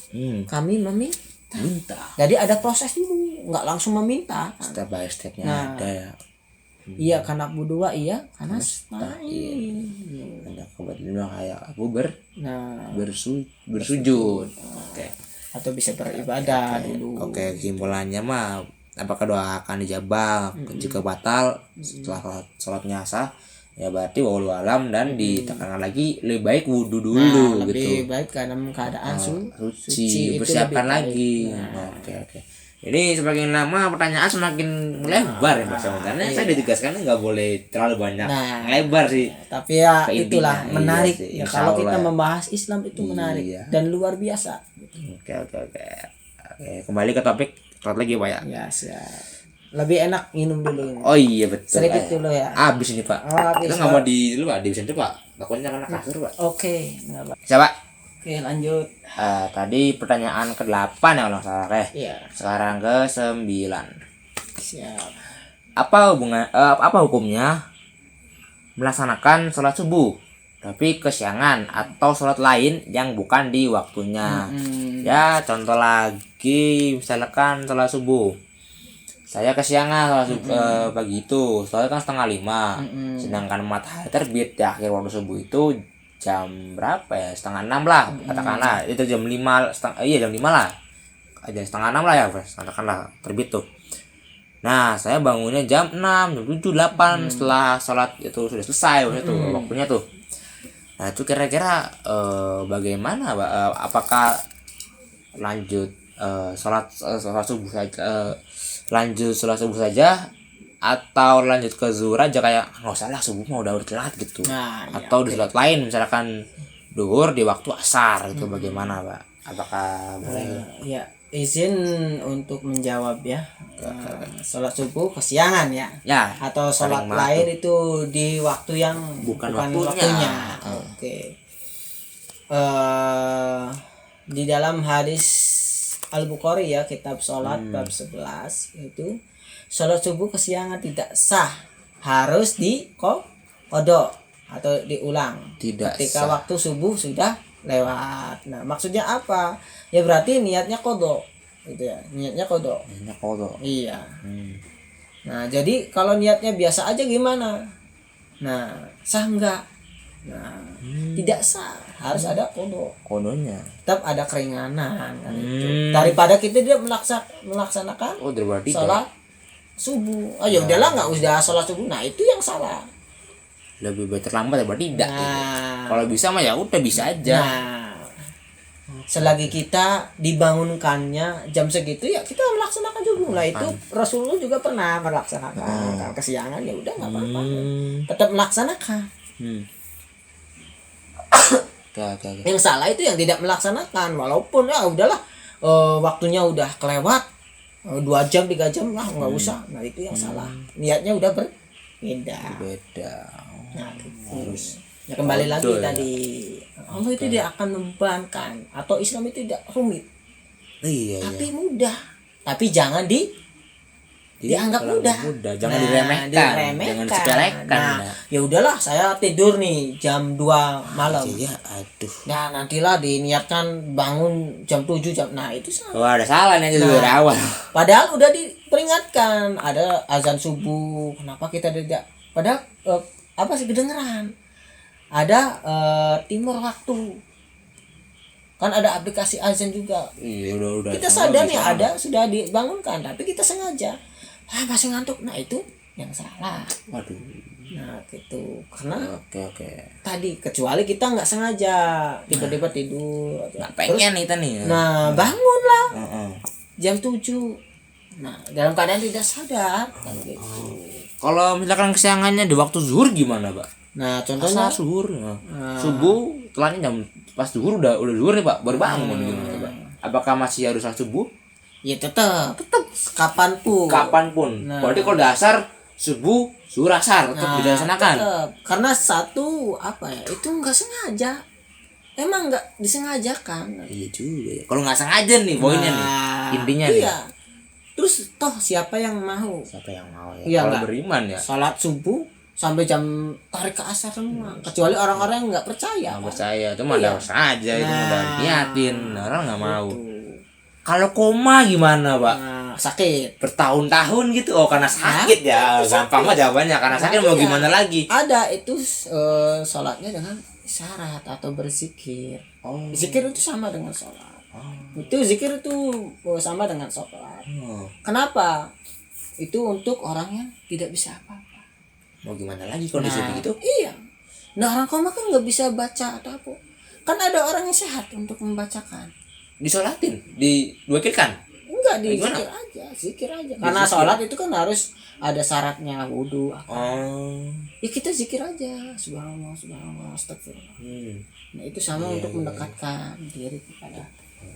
kami meminta. Jadi ada proses dulu, nggak langsung meminta. Step by stepnya ada ya. Iya kana budu wa iya kana stain. Ada kebetulan kayak aku bersujud. Oke. Atau bisa beribadah dulu. Oke, kesimpulannya mah apakah doa akan dijabah jika batal setelah sholatnya sah ya berarti walau alam, dan ditekankan lagi lebih baik wudu dulu gitu. Lebih baik dalam keadaan suci, bersiapkan lagi. Oke. Jadi semakin lama pertanyaan semakin melebar ya Mas, karena saya ditegaskan nggak boleh terlalu banyak lebar sih. Tapi ya itulah menarik ya, kalau kita membahas Islam itu menarik dan luar biasa. Oke. Kembali ke topik lagi Pak ya. Ya siap. Lebih enak minum dulu ini. Oh iya betul. Sedikit dulu ya. Abis ini Pak. Kita nggak mau di dulu Pak, di sini Pak. Takutnya karena kasur Pak. Oke. Siapa? Oke, lanjut. Tadi pertanyaan ke-8 ya kalau nggak salah. Iya. Sekarang ke-9. Siap. Apa hukumnya melaksanakan sholat subuh tapi kesiangan atau sholat lain yang bukan di waktunya? Ya, contoh lagi misalkan sholat subuh, saya kesiangan sholat subuh pagi itu, soalnya kan 4:30, sedangkan matahari terbit di akhir waktu subuh itu jam berapa ya, 5:30 lah katakanlah, itu jam 5, jam 5 lah, aja 5:30 lah ya katakanlah terbit tuh. Nah, saya bangunnya jam 6, jam 7, 8 setelah sholat itu sudah selesai itu waktunya tuh. Nah, itu kira-kira bagaimana, Pak? Apakah lanjut sholat subuh saja, lanjut sholat subuh saja, atau lanjut ke zuhur aja, kayak nggak usah lah subuh mau udah telat gitu? Atau di sholat lain misalkan duhur di waktu asar itu bagaimana, Pak? Apakah boleh? Ya, izin untuk menjawab ya. Sholat subuh kesiangan ya. Ya. Atau sholat lain itu di waktu yang bukan waktunya. Oke. Di dalam hadis Al-Bukhari ya, kitab sholat bab 11 itu sholat subuh kesiangan tidak sah, harus qodho atau diulang ketika waktu subuh sudah lewat. Nah, maksudnya apa? Ya berarti niatnya qodho gitu ya. Niatnya qodho. Iya. Nah, jadi kalau niatnya biasa aja gimana? Nah, sah enggak? Nah, tidak sah, harus ada qodhonya. Tetap ada keringanan kan itu. Daripada kita tidak melaksanakan sholat subuh. Ya udahlah, enggak usah sholat subuh. Nah, itu yang salah. Lebih baik terlambat ya berarti tidak. Kalau bisa mah ya udah bisa aja. Selagi kita dibangunkannya jam segitu ya kita melaksanakan subuh. Nah, itu Rasulullah juga pernah melaksanakan. Kalau kesiangan ya udah enggak apa-apa. Tetap melaksanakan. Yang salah itu yang tidak melaksanakan, walaupun ya udahlah waktunya udah kelewat 2 jam 3 jam lah nggak usah. Nah, itu yang salah, niatnya udah berbeda. Nah, harus ya kembali lagi ya. Tadi Allah itu dia akan membebankan, atau Islam itu tidak rumit, tapi mudah, tapi jangan dianggap mudah. Jangan diremehkan, jangan disepelekan. Nah, ya udahlah saya tidur nih jam 2 malam. Nah, nantilah diniatkan bangun jam 7 jam. Nah, itu salah. Ada salah nih dari awal. Padahal udah diperingatkan ada azan subuh. Kenapa kita tidak? Padahal apa sih kedengeran? Ada timur waktu. Kan ada aplikasi azan juga. Iya, udah. Kita sadar nih ada sudah dibangunkan, tapi kita sengaja masih ngantuk. Nah, itu yang salah. Waduh. Nah, gitu. Karena tadi kecuali kita nggak sengaja tiba-tiba tidur, nggak pengen nih. Nah, bangunlah jam 7. Nah, dalam keadaan tidak sadar kan gitu. Kalau misalkan kesiangannya di waktu zuhur gimana, Pak? Nah, contohnya zuhur. Subuh telatnya jam pas zuhur udah zuhur nih, Pak, baru bangun gitu, Pak. Apakah masih harus subuh? Ya tetap kapanpun. Nah, berarti kalau dasar subuh zuhur asar tetap dilaksanakan. Karena satu apa ya, itu nggak sengaja, emang nggak disengajakan. Iya juga ya. Kalau nggak sengaja nih poinnya nih, intinya nih. Iya. Terus toh siapa yang mau ya? Kalau beriman ya salat subuh sampai jam tarik ke asar semua, kecuali orang-orang yang nggak percaya. Itu mah ada saja, itu udah niatin, orang nggak mau. Kalau koma gimana, Pak? Sakit bertahun-tahun gitu. Karena sakit ya. Gampang mah jawabannya, karena sakit mau gimana lagi? Ada itu sholatnya dengan isyarat atau berzikir. Zikir itu sama dengan sholat. Itu zikir itu sama dengan sholat. Kenapa? Itu untuk orang yang tidak bisa apa-apa. Mau gimana lagi kondisi begitu? Iya. Nah, orang koma kan nggak bisa baca atau apa. Kan ada orang yang sehat untuk membacakan. Disolatin, diwakilkan? Enggak, zikir aja. Karena sholat itu kan harus ada syaratnya, wudu. Ya kita zikir aja, subhanallah, astagfirullah. Nah, itu sama untuk mendekatkan diri kepada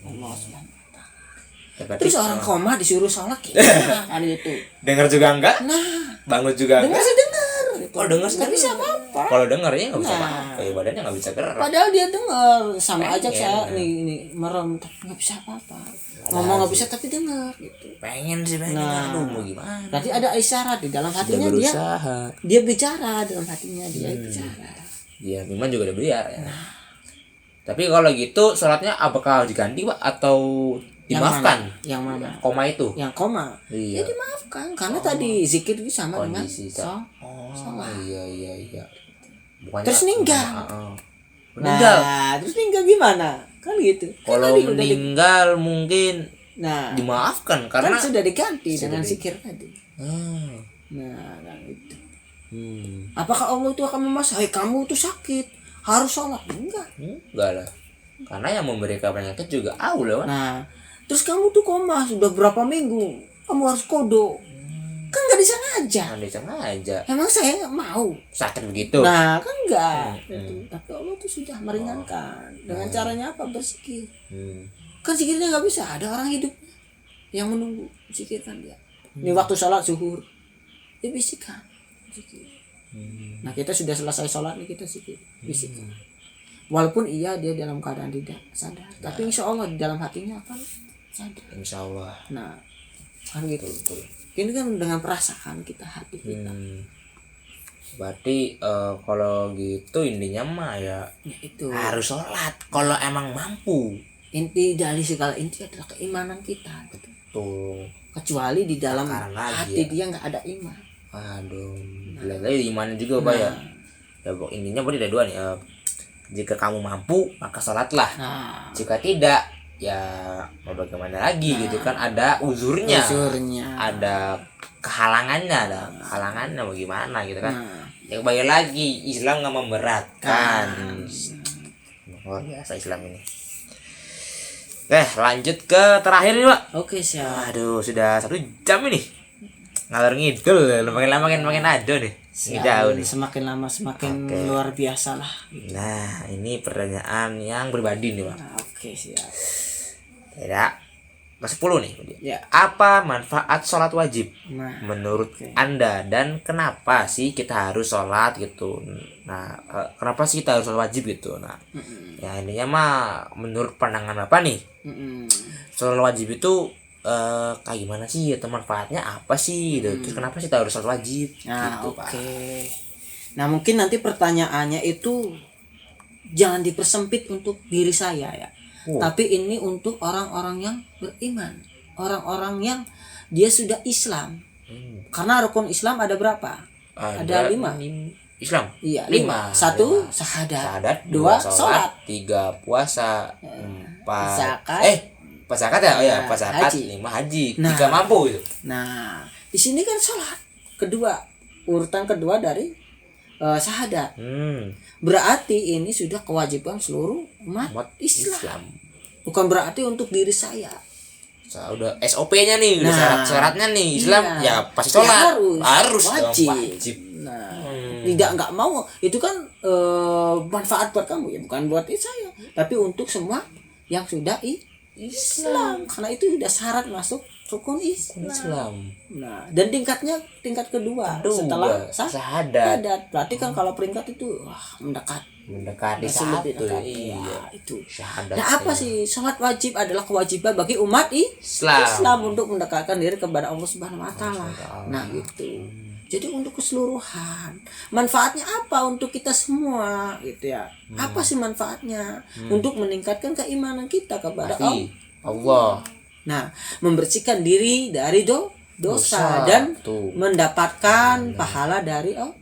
Allah Subhanahu wa Ta'ala. Terus orang koma disuruh sholat gimana kan itu? Dengar juga enggak? Nah, bangun juga enggak? Dengar. Kalau dengar nggak bisa apa-apa. Kalau dengar ya nggak bisa Nah. apa-apa, ya badannya nggak bisa gerak. Padahal dia dengar sama aja Pengen, saya nah. nih merem tapi nggak bisa apa-apa. Ngomong nggak bisa tapi dengar gitu. Pengen sih pengen, Nah. aduh mau gimana? Berarti ada isyarat di dalam Sudah hatinya berusaha. dia bicara dalam hatinya dia bicara. Ya memang juga udah biar ya. Tapi kalau gitu sholatnya apakah diganti Pak atau dimaafkan? Yang mana? Koma itu. Yang koma. Iya. Ya dimaafkan karena tadi zikir itu sama dengan Kondisi sholat. Iya. Bukannya Terus meninggal. Meninggal. Nah, terus meninggal gimana? Kan gitu. Kan Kalau tadi udah meninggal mungkin nah, dimaafkan karena kan sudah diganti sudah dengan di- zikir tadi. Ah. Nah, itu. Hmm. Apakah Allah itu akan memaksa, "Hei, kamu itu sakit, harus sholat"? Enggak. Enggak lah. Karena yang memberikan penyakit juga Allah. Pak. Nah, terus kamu tuh koma sudah berapa minggu, kamu harus kodo. Kan nggak disengaja. Anda sengaja Emang saya nggak mau. sakit begitu. Nah, kan enggak. Gitu. Tapi Allah tuh sudah meringankan. Dengan caranya apa? Berzikir. Hmm. Kan zikirnya nggak bisa. Ada orang hidup yang menunggu zikirkan dia. Ini waktu sholat zuhur, dia bisikan zikir. Nah, kita sudah selesai sholat nih, kita zikir bisikan. Walaupun dia dalam keadaan tidak sadar, tapi insya Allah di dalam hatinya akan sadar. Insya Allah. Nah, kan gitu. Ini kan dengan perasaan kita, hati kita. Berarti kalau gitu intinya mah ya Ya itu. harus sholat kalau emang mampu. Inti dari segala inti adalah keimanan kita. Tuh. Kecuali di dalam Sekarang lagi hati ya. dia nggak ada iman. Aduh, lagi imannya juga Pak ya. Ya pokok intinya berarti ada dua nih. Jika kamu mampu maka sholatlah. Nah, Jika tidak ya mau bagaimana lagi gitu kan, ada uzurnya. Ada kehalangannya, bagaimana gitu kan. Nah, Ya kembali lagi Islam nggak memberatkan. Luar biasa Islam ini. Lanjut ke terakhir nih Pak. oke siap. Aduh sudah 1 jam ini ngalor ngidul, makin lama makin ada nih. Ini jauh nih. Semakin lama semakin Oke. luar biasa lah. Nah ini pertanyaan yang pribadi nih Pak. Nah, oke siap. Ya, ke-10 nih. Ya. Apa manfaat sholat wajib Nah, menurut Anda dan kenapa sih kita harus sholat gitu? Nah, kenapa sih kita harus sholat wajib gitu? Nah, ya intinya mah menurut pandangan Bapak nih, sholat wajib itu kayak gimana sih? Atau manfaatnya apa sih? Gitu. Terus kenapa sih kita harus sholat wajib? Nah, Gitu, oke. Pak. Nah, mungkin nanti pertanyaannya itu jangan dipersempit untuk diri saya ya. Tapi ini untuk orang-orang yang beriman, orang-orang yang dia sudah Islam. Karena rukun Islam ada berapa? Ada 5. Islam. Iya, 5. 1 syahadat, 2 sholat, salat, 3 puasa, 4 zakat. pas zakat ya, oh ya, pas zakat, Haji. 5 haji, Nah. 3 mampu itu. Nah, di sini kan salat kedua, urutan kedua dari syahadat. Berarti ini sudah kewajiban seluruh umat Umat Islam. Bukan berarti untuk diri saya. Udah SOP-nya nih, udah Nah, syarat-syaratnya nih Islam iya. ya pasti sholat. Ya harus dong, wajib. wajib. Nah, nggak mau itu kan manfaat buat kamu ya, bukan buat saya, tapi untuk semua yang sudah Islam. Karena itu sudah syarat masuk rukun Islam. Nah, dan tingkat kedua setelah syahadat. Berarti kan kalau peringkat itu Mendekati masih lebih satu. dekat. Iya. Wah, itu. Syahadat. Nah, apa sih sholat wajib adalah kewajiban bagi umat Islam. untuk mendekatkan diri kepada Allah Subhanahu wa taala. Nah, itu. Jadi untuk keseluruhan. Manfaatnya apa untuk kita semua gitu ya. Apa sih manfaatnya? Untuk meningkatkan keimanan kita kepada Allah. Nah, membersihkan diri dari dosa dan Tuh. mendapatkan pahala dari Allah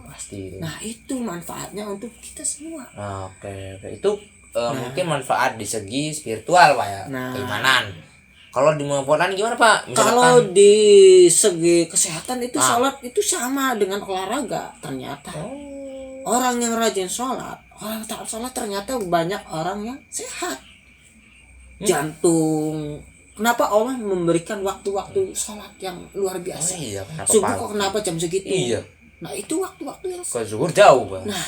pasti itu. Nah, itu manfaatnya untuk kita semua. Nah, oke. Itu mungkin manfaat di segi spiritual Pak ya, Nah. keimanan. Kalau di manfaatan gimana Pak? Kalau di segi kesehatan itu sholat itu sama dengan olahraga ternyata. Orang yang rajin sholat, orang taat sholat ternyata banyak orang yang sehat. Jantung. Kenapa Allah memberikan waktu-waktu sholat yang luar biasa? iya, kenapa Subuh pagi? kok kenapa jam segitu? Iya. Nah, itu waktu-waktu yang Ke zuhur jauh Pak. Nah,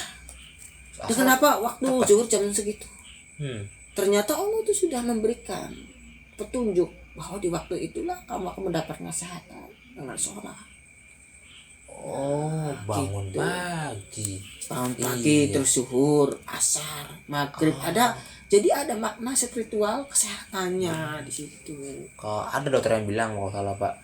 itu kenapa waktu zuhur jam segitu? Ternyata Allah itu sudah memberikan petunjuk bahwa di waktu itulah kamu akan mendapatkan kesehatan dengan sholat. Oh, bangun Gitu. pagi. Bangun pagi Iya. terus zuhur, asar, maghrib, jadi ada makna spiritual kesehatannya di situ. Kalau ada dokter yang bilang kalau salah Pak,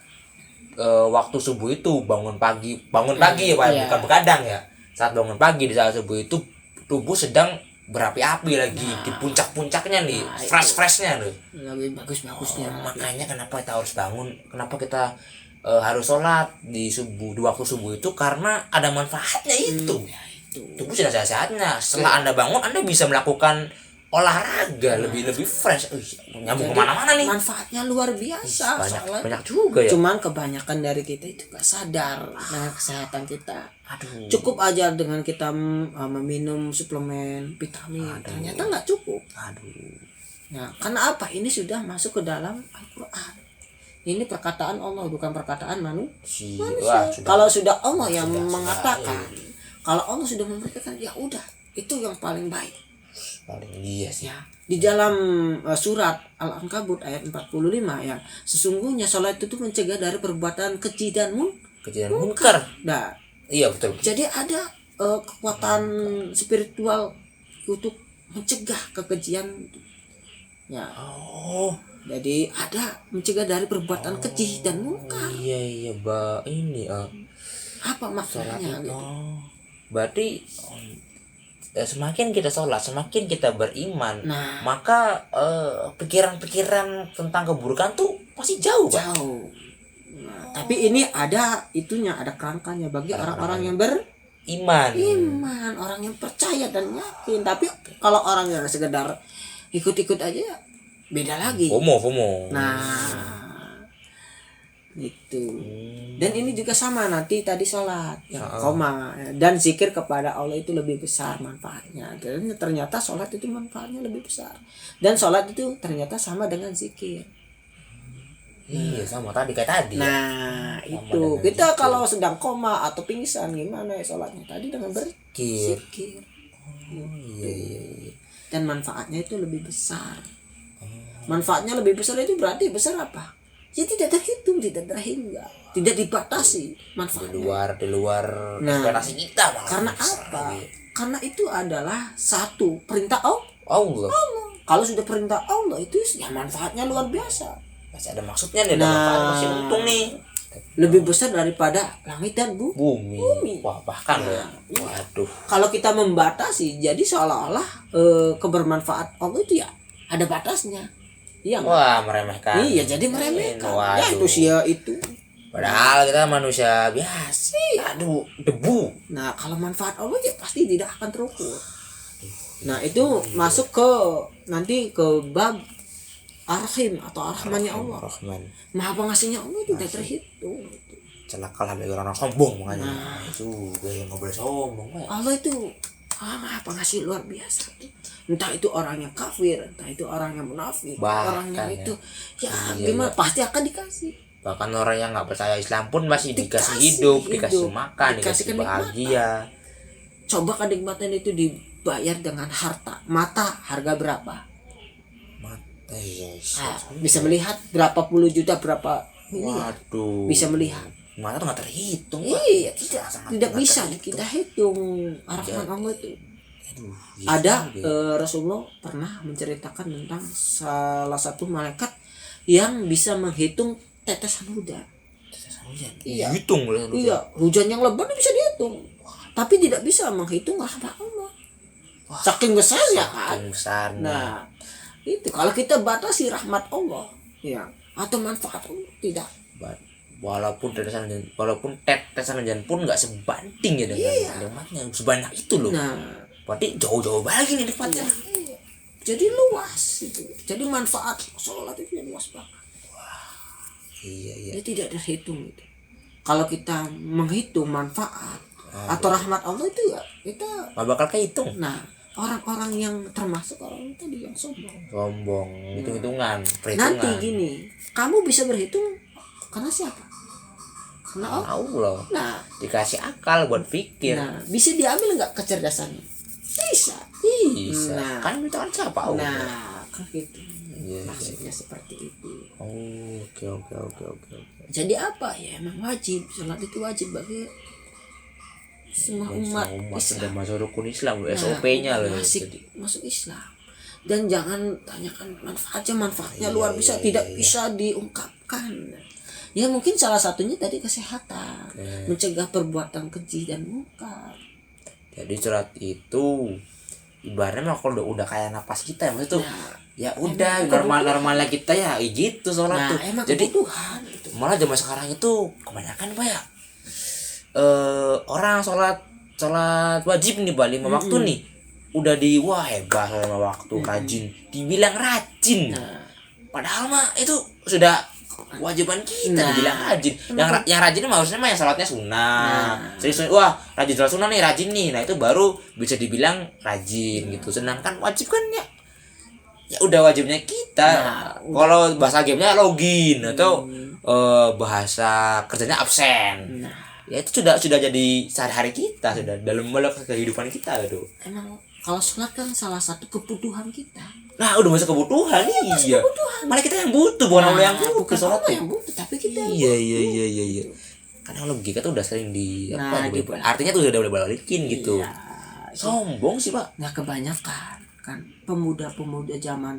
waktu subuh itu bangun pagi ya Pak, Iya. bukan begadang ya. Saat bangun pagi di saat subuh itu tubuh sedang berapi-api lagi di puncak-puncaknya nih, fresh-freshnya nih. Lebih bagus-bagusnya. Makanya kenapa kita harus bangun, kenapa kita harus sholat di waktu subuh itu karena ada manfaatnya itu. Tubuh sedang sehat-sehatnya. Setelah Anda bangun, Anda bisa melakukan olahraga lebih fresh. Nyambung kemana-mana nih. Manfaatnya luar biasa. Banyak juga ya. Cuman kebanyakan dari kita itu gak sadar dengan kesehatan kita. Aduh. Cukup aja dengan kita meminum suplemen vitamin. Ternyata nggak cukup. Aduh. Nah, karena apa? Ini sudah masuk ke dalam Al-Quran. Ini perkataan Allah, bukan perkataan manusia. Wah, Kalau sudah Allah yang mengatakan, kalau Allah sudah memberitakan, ya udah, itu yang paling baik. Paling iya sih. Ya, di dalam surat Al-Ankabut ayat 45 ya, sesungguhnya sholat itu mencegah dari perbuatan keji dan munkar. Nah, Iya betul. jadi ada kekuatan spiritual untuk mencegah kekejian. Ya. Oh. Jadi ada mencegah dari perbuatan keji dan munkar. Iya ini Apa maknanya gitu? Berarti semakin kita sholat, semakin kita beriman, Nah. maka pikiran-pikiran tentang keburukan tuh pasti jauh, Pak. Jauh. Nah, tapi ini ada kerangkanya bagi orang-orang yang Iman, orang yang percaya dan yakin. Tapi kalau orang yang sekedar ikut-ikut aja beda lagi. FOMO. Nah, itu. Dan ini juga sama nanti tadi sholat yang koma dan zikir kepada Allah itu lebih besar manfaatnya. Dan ternyata sholat itu manfaatnya lebih besar. Dan sholat itu ternyata sama dengan zikir. Iya sama tadi kayak tadi. Nah itu kita kalau sedang koma atau pingsan gimana ya sholatnya tadi dengan berzikir. Iya. Dan manfaatnya itu lebih besar. Manfaatnya lebih besar itu berarti besar apa? Ya tidak terhitung, tidak terhingga, tidak dibatasi manfaatnya. Di luar ekspektasi kita malah. Karena apa? Karena itu adalah satu perintah Allah. Kalau sudah perintah Allah itu ya manfaatnya luar biasa. Masih ada maksudnya nih, ada manfaat, masih untung nih. Lebih besar daripada langit dan bumi. Wah bahkan ya. Waduh. Kalau kita membatasi, jadi seolah-olah kebermanfaat Allah itu ya ada batasnya. Iya. Wah meremehkan. Iya jadi meremehkan. Waduh. Ya itu sia itu. Padahal kita manusia biasa. Aduh debu. Nah kalau manfaat Allah ya pasti tidak akan terukur. Nah itu masuk ke nanti ke bab Ar-Rahim atau Ar-Rahmannya Allah. Rahman. Maha pengasihnya Allah itu tidak terhitung. Celakalah bagi orang sombong makanya. Itu gue yang nggak boleh sombong. Allah itu Maha pengasih luar biasa. Entah itu orang yang kafir, entah itu orang yang munafik, orang yang itu ya gimana pasti akan dikasih. Bahkan orang yang nggak percaya Islam pun masih dikasih hidup, dikasih makan, dikasih bahagia. Coba kenikmatan itu dibayar dengan harga berapa? Mata bisa melihat berapa puluh juta, berapa miliar. Waduh. Bisa melihat. Mata tuh nggak terhitung. Iya, tidak bisa kita hitung Ar-Rahman Allah itu. Ada Rasulullah pernah menceritakan tentang salah satu malaikat yang bisa menghitung tetesan hujan. Iya. Hitung Iya, hujan yang lebat bisa dihitung. Tapi tidak bisa menghitung rahmat Allah. Saking besar ya kan. Nah, itu kalau kita batasi rahmat Allah, ya, atau manfaat Allah tidak. Walaupun tetesan hujan pun nggak sebanding ya dengan nikmatnya sebanyak itu loh. Nah, berarti jauh-jauh lagi nih nikmatnya. Iya. Jadi luas itu. Jadi manfaat sholat itu luas banget. Wah. Iya. Dia tidak terhitung itu. Kalau kita menghitung manfaat atau rahmat Allah itu ya kita nggak bakal kehitung. Nah, orang-orang yang termasuk orang tadi yang sombong. Hitung-hitungan, perhitungan. Nanti gini, kamu bisa berhitung karena siapa? Karena Allah. Nah, dikasih akal buat pikir. Nah, bisa diambil nggak kecerdasannya? Bisa. Nah, kan itu kan siapa Allah? Nah, kan gitu. Maksudnya seperti itu. Oke. Jadi apa ya? Emang wajib, sholat itu wajib bagi semua umat sudah Islam. masuk rukun Islam, SOP-nya loh. Jadi masuk Islam. Dan jangan tanyakan manfaatnya luar biasa, tidak bisa diungkapkan. Ya mungkin salah satunya tadi kesehatan, mencegah perbuatan keji dan munkar. Jadi surat itu ibaratnya kalau udah kayak napas kita ya, maksudnya tuh ya udah normalnya kita ya gitu sholat tuh. Jadi kebutuhan gitu. Malah zaman sekarang itu kebanyakan Pak ya orang sholat wajib nih 5 waktu nih udah wah hebat 5 waktu rajin, dibilang rajin. Padahal mah itu sudah kewajiban kita dibilang rajin. Yang rajin mah harusnya mah yang sholatnya sunnah. Wah rajin sholat sunnah nih, rajin nih. Nah itu baru bisa dibilang rajin gitu. Sedangkan wajib kan ya udah wajibnya kita. Kalau bahasa gamenya login atau bahasa kerjanya absen. Ya itu sudah jadi sehari-hari kita, sudah dalam kehidupan kita gitu. Emang kalau sholat kan salah satu kebutuhan kita. Nah udah masuk kebutuhan iya. Malah kita yang butuh, bukan Allah yang butuh. Bukan Allah yang butuh, tapi kita iya. Karena logika tuh udah sering artinya tuh udah boleh balikin gitu. Sombong sih Pak. Nggak kebanyakan kan pemuda-pemuda zaman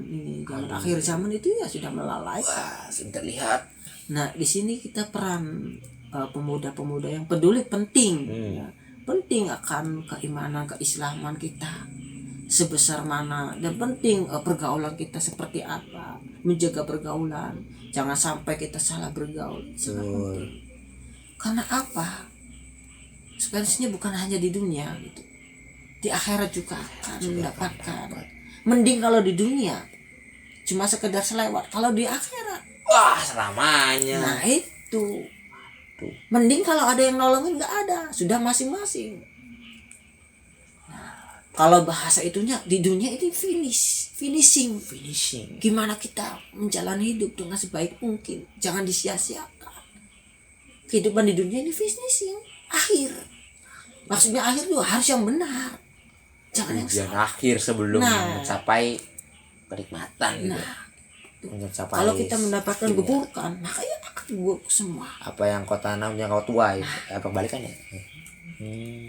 akhir zaman itu ya sudah melalaikan. Wah, sudah lihat. Nah di sini kita peran pemuda-pemuda yang peduli penting. Penting akan keimanan, keislaman kita sebesar mana, dan penting pergaulan kita seperti apa, menjaga pergaulan, jangan sampai kita salah bergaul. Karena apa? Sebenarnya bukan hanya di dunia gitu, di akhirat juga akan mendapatkan. Mending kalau di dunia cuma sekedar selewat, kalau di akhirat wah selamanya. Nah itu mending kalau ada yang nolongin, nggak ada, sudah masing-masing. Nah, kalau bahasa itunya di dunia itu finishing. Gimana kita menjalani hidup dengan sebaik mungkin, jangan disia-siakan. Kehidupan di dunia ini finishing, akhir. Maksudnya akhir itu harus yang benar, jangan yang salah. Akhir sebelum mencapai kenikmatan gitu. Kalau kita mendapatkan keburukan, maka ya akan buruk semua. Apa yang kau tanam yang kau tuai, apa balikannya?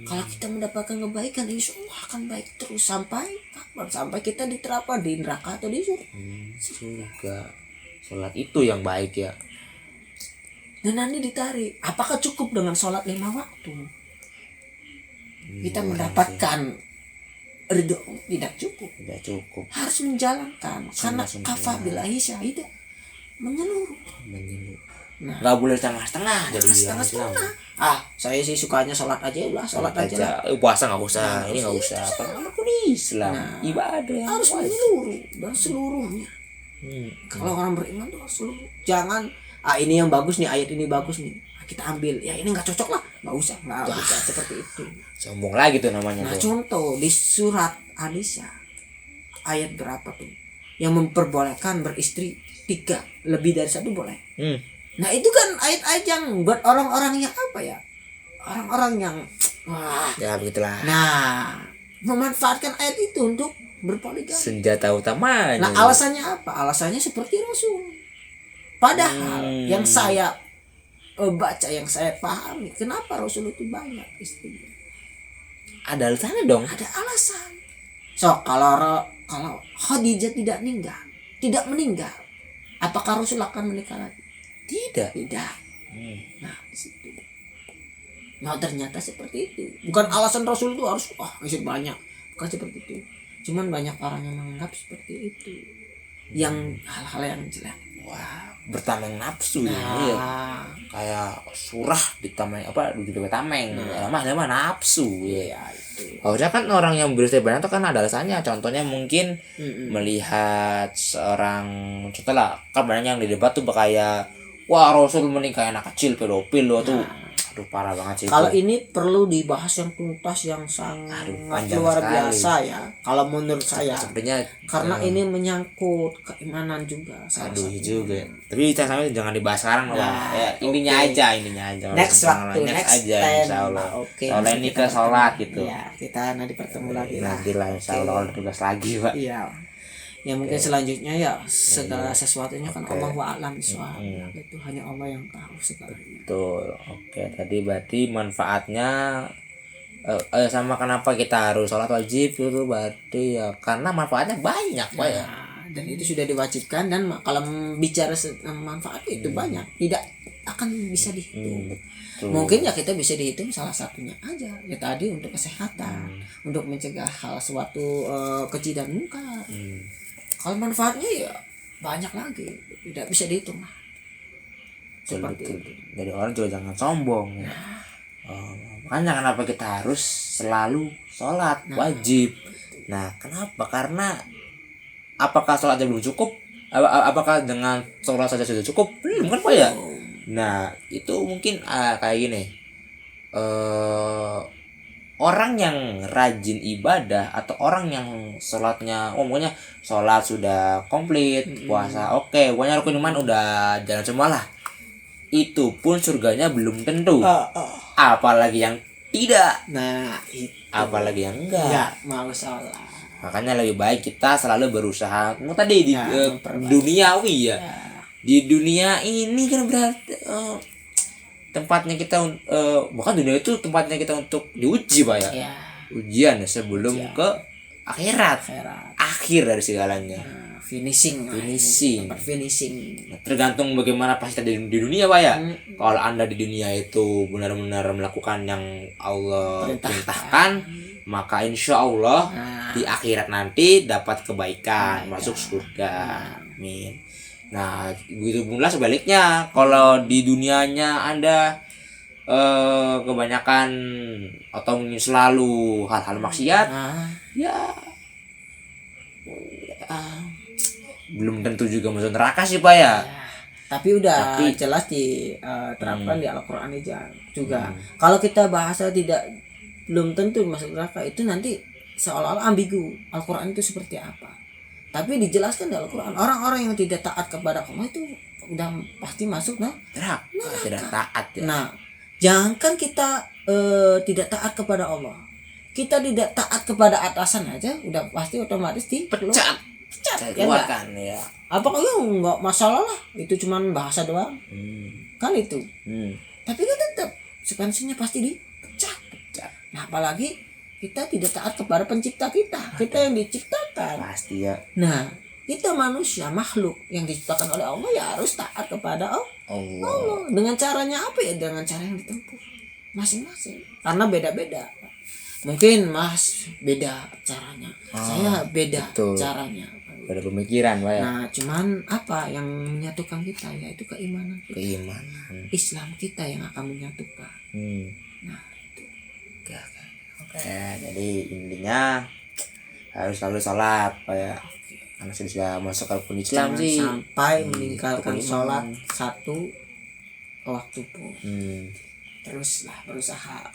Kalau kita mendapatkan kebaikan, insya Allah akan baik terus sampai kapan? Sampai kita diterapkan di neraka atau di surga. Sholat itu yang baik ya. Dan nanti ditarik, apakah cukup dengan sholat 5 waktu? Kita mendapatkan ridho, tidak cukup. Harus menjalankan, karena kafah billahi syahida, menyeluruh. Nah, nggak boleh setengah-setengah. Jadi setengah-setengah. Saya sih sukanya sholat aja lah, sholat aja. Puasa nggak usah, ini nggak usah. Apapun Islam, ibadah harus menyeluruh dan seluruhnya. Kalau orang beriman tuh harus seluruh. Jangan ini yang bagus nih, ayat ini bagus nih, kita ambil. Ya ini nggak cocok lah, nggak usah seperti itu. Sombong lagi tuh namanya. Nah contoh di surat An-Nisa ayat berapa tuh yang memperbolehkan beristri 3, lebih dari 1 boleh. Nah itu kan ayat-ayat yang buat orang-orang yang apa ya, orang-orang yang ya begitulah. Nah memanfaatkan ayat itu untuk berpoligami, senjata utamanya. Nah alasannya apa? Alasannya seperti Rasul. Padahal yang saya baca, yang saya pahami, kenapa Rasul itu banyak istrinya? Ada alasannya dong. Ada alasan. So kalau Khadijah tidak meninggal, apakah Rasul akan menikah lagi? Tidak. Nah di situ. Nah ternyata seperti itu. Bukan alasan Rasul itu harus istri banyak, bukan seperti itu. Cuman banyak orang yang menganggap seperti itu, yang hal-hal yang jelek. Bertameng nafsu ya. Kayak surah ditameng juga tameng. Namanya nafsu ya. Harusnya kan orang yang beristri banyak itu kan ada alasannya. Contohnya mungkin melihat seorang, contoh lah, kan banyak yang di debat tuh kayak wah Rasul menikahi anak kecil, pedofil loh tuh. Aduh parah banget sih. Kalau ini perlu dibahas yang tuntas, yang sangat luar biasa ya. Kalau menurut saya, sebenarnya karena ini menyangkut keimanan juga. Juga. Tapi kita jangan dibahas sekarang lah. Ya, intinya aja. Next aja insyaallah. Soalnya ini ke sholat gitu. Ya, kita nanti bertemu lagi lah. Nanti lah insyaallah tugas lagi Pak. Iya. Ya mungkin selanjutnya ya segala sesuatunya kan Allahu a'lam bishawab. Itu hanya Allah yang tahu segalanya. Betul. Tadi berarti manfaatnya sama kenapa kita harus sholat wajib itu berarti ya karena manfaatnya banyak Pak ya. Dan itu sudah diwajibkan, dan kalau bicara manfaat itu banyak, tidak akan bisa dihitung. Mungkin ya kita bisa dihitung salah satunya aja ya tadi, untuk kesehatan, untuk mencegah hal suatu keji dan munkar. Kalau manfaatnya ya banyak lagi, tidak bisa dihitung lah. Seperti itu. Jadi orang juga jangan sombong ya. Makanya kenapa kita harus selalu sholat wajib. Nah kenapa? Karena apakah sholat aja belum cukup? Apakah dengan sholat saja sudah cukup? Belum kan Pak ya? Nah itu mungkin kayak gini, orang yang rajin ibadah atau orang yang sholatnya pokoknya sholat sudah komplit, puasa oke, pokoknya rukun iman udah jalan semua lah, itu pun surganya belum tentu. Apalagi yang tidak. Nah itu. Apalagi yang enggak mau sholat. Makanya lebih baik kita selalu berusaha tadi di duniawi ya. Di dunia ini kan berarti tempatnya kita bukan dunia itu tempatnya kita untuk diuji Pak ya. Ujian sebelum ke akhirat. Akhir dari segalanya. Finishing. Nah, tergantung bagaimana pas kita di dunia Pak ya. Kalau Anda di dunia itu benar-benar melakukan yang Allah perintahkan, maka insya Allah di akhirat nanti dapat kebaikan, masuk surga. Amin. Nah begitu pula sebaliknya, kalau di dunianya Anda kebanyakan atau mungkin selalu hal-hal maksiat, ya belum tentu juga masuk neraka sih Pak ya. Tapi udah jelas diterapkan di Al-Quran juga. Kalau kita bahasa tidak belum tentu masuk neraka, itu nanti seolah-olah ambigu Al-Quran itu seperti apa. Tapi dijelaskan di Al-Quran, orang-orang yang tidak taat kepada Allah itu udah pasti masuk neraka. Tidak taat ya. Nah, jangankan kita tidak taat kepada Allah, kita tidak taat kepada atasan aja udah pasti otomatis dipecat keluarkan ya. Apakah ya nggak masalah lah, itu cuman bahasa doang kan itu. Tapi kan tetap konsekuensinya pasti dipecat. Nah apalagi kita tidak taat kepada pencipta kita yang diciptakan pasti ya. Nah kita manusia makhluk yang diciptakan oleh Allah ya harus taat kepada Allah. Dengan caranya apa ya? Dengan cara yang ditempuh masing-masing, karena beda-beda. Mungkin Mas beda caranya, saya beda caranya, beda pemikiran Pak ya. Nah cuman apa yang menyatukan kita yaitu keimanan kita. Islam kita yang akan menyatukan. Nah itu. Oke, jadi intinya harus selalu sholat Pak ya. Karena sudah masuk rukun Islam sih sampai meninggalkan sholat satu waktu pun. Teruslah berusaha.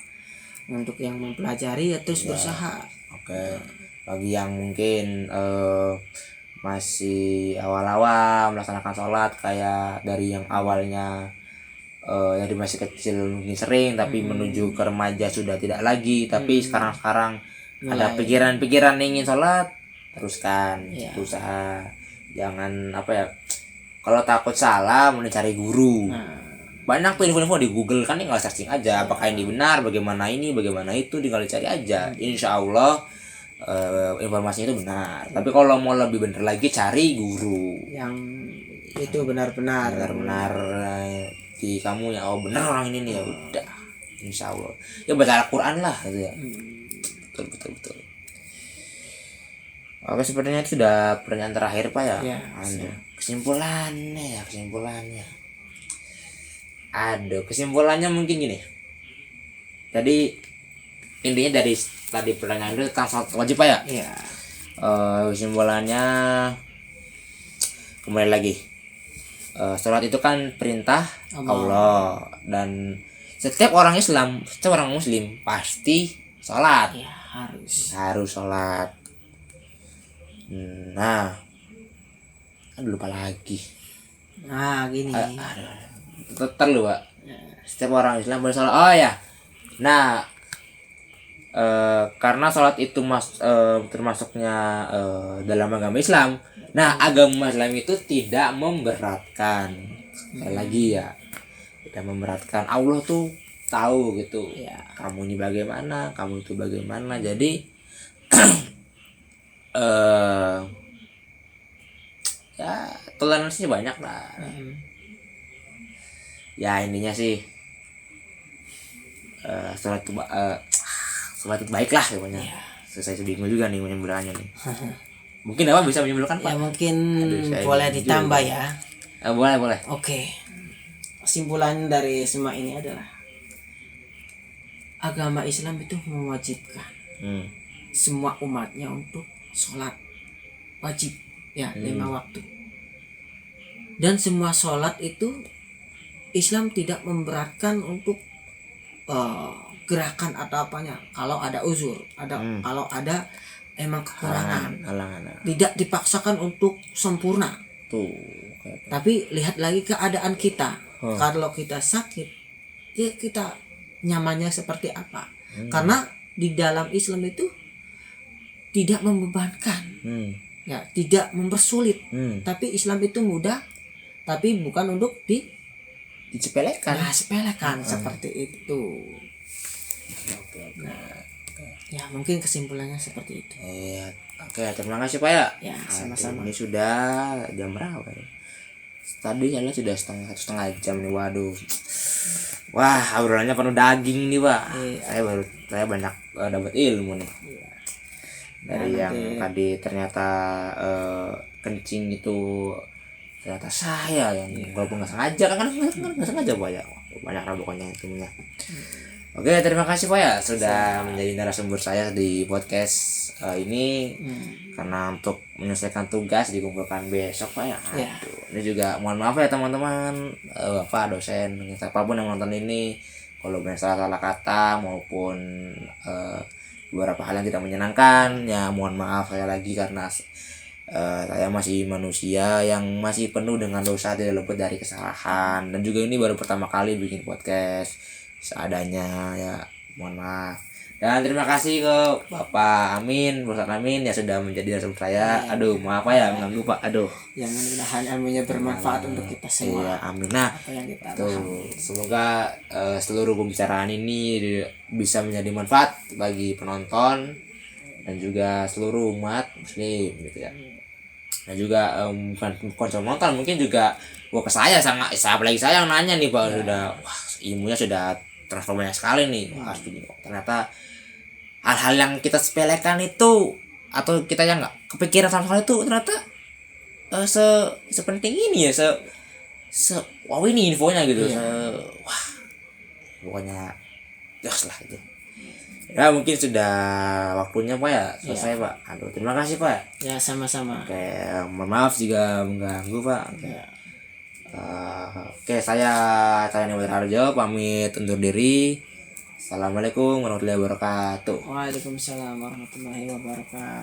Untuk yang mempelajari ya terus berusaha. Oke. Bagi yang mungkin masih awal-awal melaksanakan sholat, kayak dari yang awalnya dari masih kecil mungkin sering, tapi menuju ke remaja sudah tidak lagi, tapi sekarang ada pikiran-pikiran ingin sholat, teruskan, berusaha. Jangan kalau takut salah mending cari guru. Banyak tuh info-info di Google kan, tinggal searching aja apakah ini benar, bagaimana ini, bagaimana itu, tinggal dicari aja. Insya Allah informasinya itu benar. Tapi kalau mau lebih benar lagi, cari guru yang itu benar-benar di kamu ya, benar orang ini nih, ya udah Insya Allah ya baca Al-Quran lah gitu ya. Betul. Oke, sepertinya itu sudah pertanyaan terakhir Pak ya. Kesimpulannya. Kesimpulannya mungkin gini. Tadi intinya dari tadi pertanyaan itu tentang sholat wajib Pak ya. Kesimpulannya kembali lagi, sholat itu kan perintah Allah, dan setiap orang Islam, setiap orang Muslim pasti sholat. Harus sholat. Nah, lupa lagi. Nah gini. Terlalu Pak. Setiap orang Islam boleh sholat. Oh ya. Nah, karena sholat itu termasuknya dalam agama Islam. Nah, agama Islam itu tidak memberatkan. Sekali lagi ya, tidak memberatkan. Allah tuh tahu gitu. Ya. Kamu ini bagaimana, kamu itu bagaimana. Jadi ya toleransinya banyak lah. Ya intinya sih sholat itu baik lah pokoknya. Saya bingung juga nih menyimpulkannya nih. Mungkin apa bisa menyimpulkan Pak? Ya mungkin boleh ditambah ya. Boleh. Oke. Kesimpulan dari semua ini adalah agama Islam itu mewajibkan semua umatnya untuk sholat wajib ya 5 waktu. Dan semua sholat itu Islam tidak memberatkan untuk gerakan atau apanya. Kalau ada uzur, kalau ada emang kekurangan, tidak dipaksakan untuk sempurna. Tuh. Tapi lihat lagi keadaan kita. Kalau kita sakit, ya kita nyamannya seperti apa? Karena di dalam Islam itu tidak membebankan, ya tidak mempersulit. Tapi Islam itu mudah, tapi bukan untuk disepelekan. Nah, sepelekan seperti itu. Nah, ya mungkin kesimpulannya seperti itu. Oke, terima kasih Pak ya. Ya, sama-sama. Ini sudah jam berapa ya? Tadi saya sudah setengah jam nih, waduh. Wah, obrolannya penuh daging nih Pak. Saya banyak dapat ilmu nih. Dari yang tadi ternyata kencing itu ternyata saya yang walaupun nggak sengaja kan nggak sengaja Pak ya. Banyak lah pokoknya ilmunya. Oke, terima kasih Pak ya sudah menjadi narasumber saya di podcast ini. Karena untuk menyelesaikan tugas dikumpulkan besok Pak ya. Ini juga mohon maaf ya teman-teman, Bapak dosen, siapapun yang nonton ini, kalau banyak salah kata maupun beberapa hal yang tidak menyenangkan, ya mohon maaf saya lagi karena saya masih manusia yang masih penuh dengan dosa, tidak luput dari kesalahan, dan juga ini baru pertama kali bikin podcast seadanya, ya mohon maaf. Dan terima kasih ke Bapak Amin, Ustaz Amin yang sudah menjadi narasumber saya. Aduh, maaf ya mengganggu Pak. Aduh. Yang mudah-mudahan ilmunya bermanfaat untuk kita semua. Iya, amin. Nah, semoga seluruh pembicaraan ini bisa menjadi manfaat bagi penonton dan juga seluruh umat muslim gitu ya. Dan juga bukan nonton, mungkin juga ke saya apalagi saya yang nanya nih Pak, sudah ilmunya sudah transfer banyak sekali nih. Ternyata hal-hal yang kita sepelekan itu atau kita yang nggak kepikiran sama hal itu ternyata sepenting ini ya, wow ini infonya gitu. Wah pokoknya jos lah itu. Ya mungkin sudah waktunya Pak ya, selesai Pak. Aduh, terima kasih Pak. Ya, sama-sama. Oke, mohon maaf jika mengganggu Pak. Oke, saya Cahayana Harjo pamit undur diri. Assalamualaikum warahmatullahi wabarakatuh. Waalaikumsalam warahmatullahi wabarakatuh.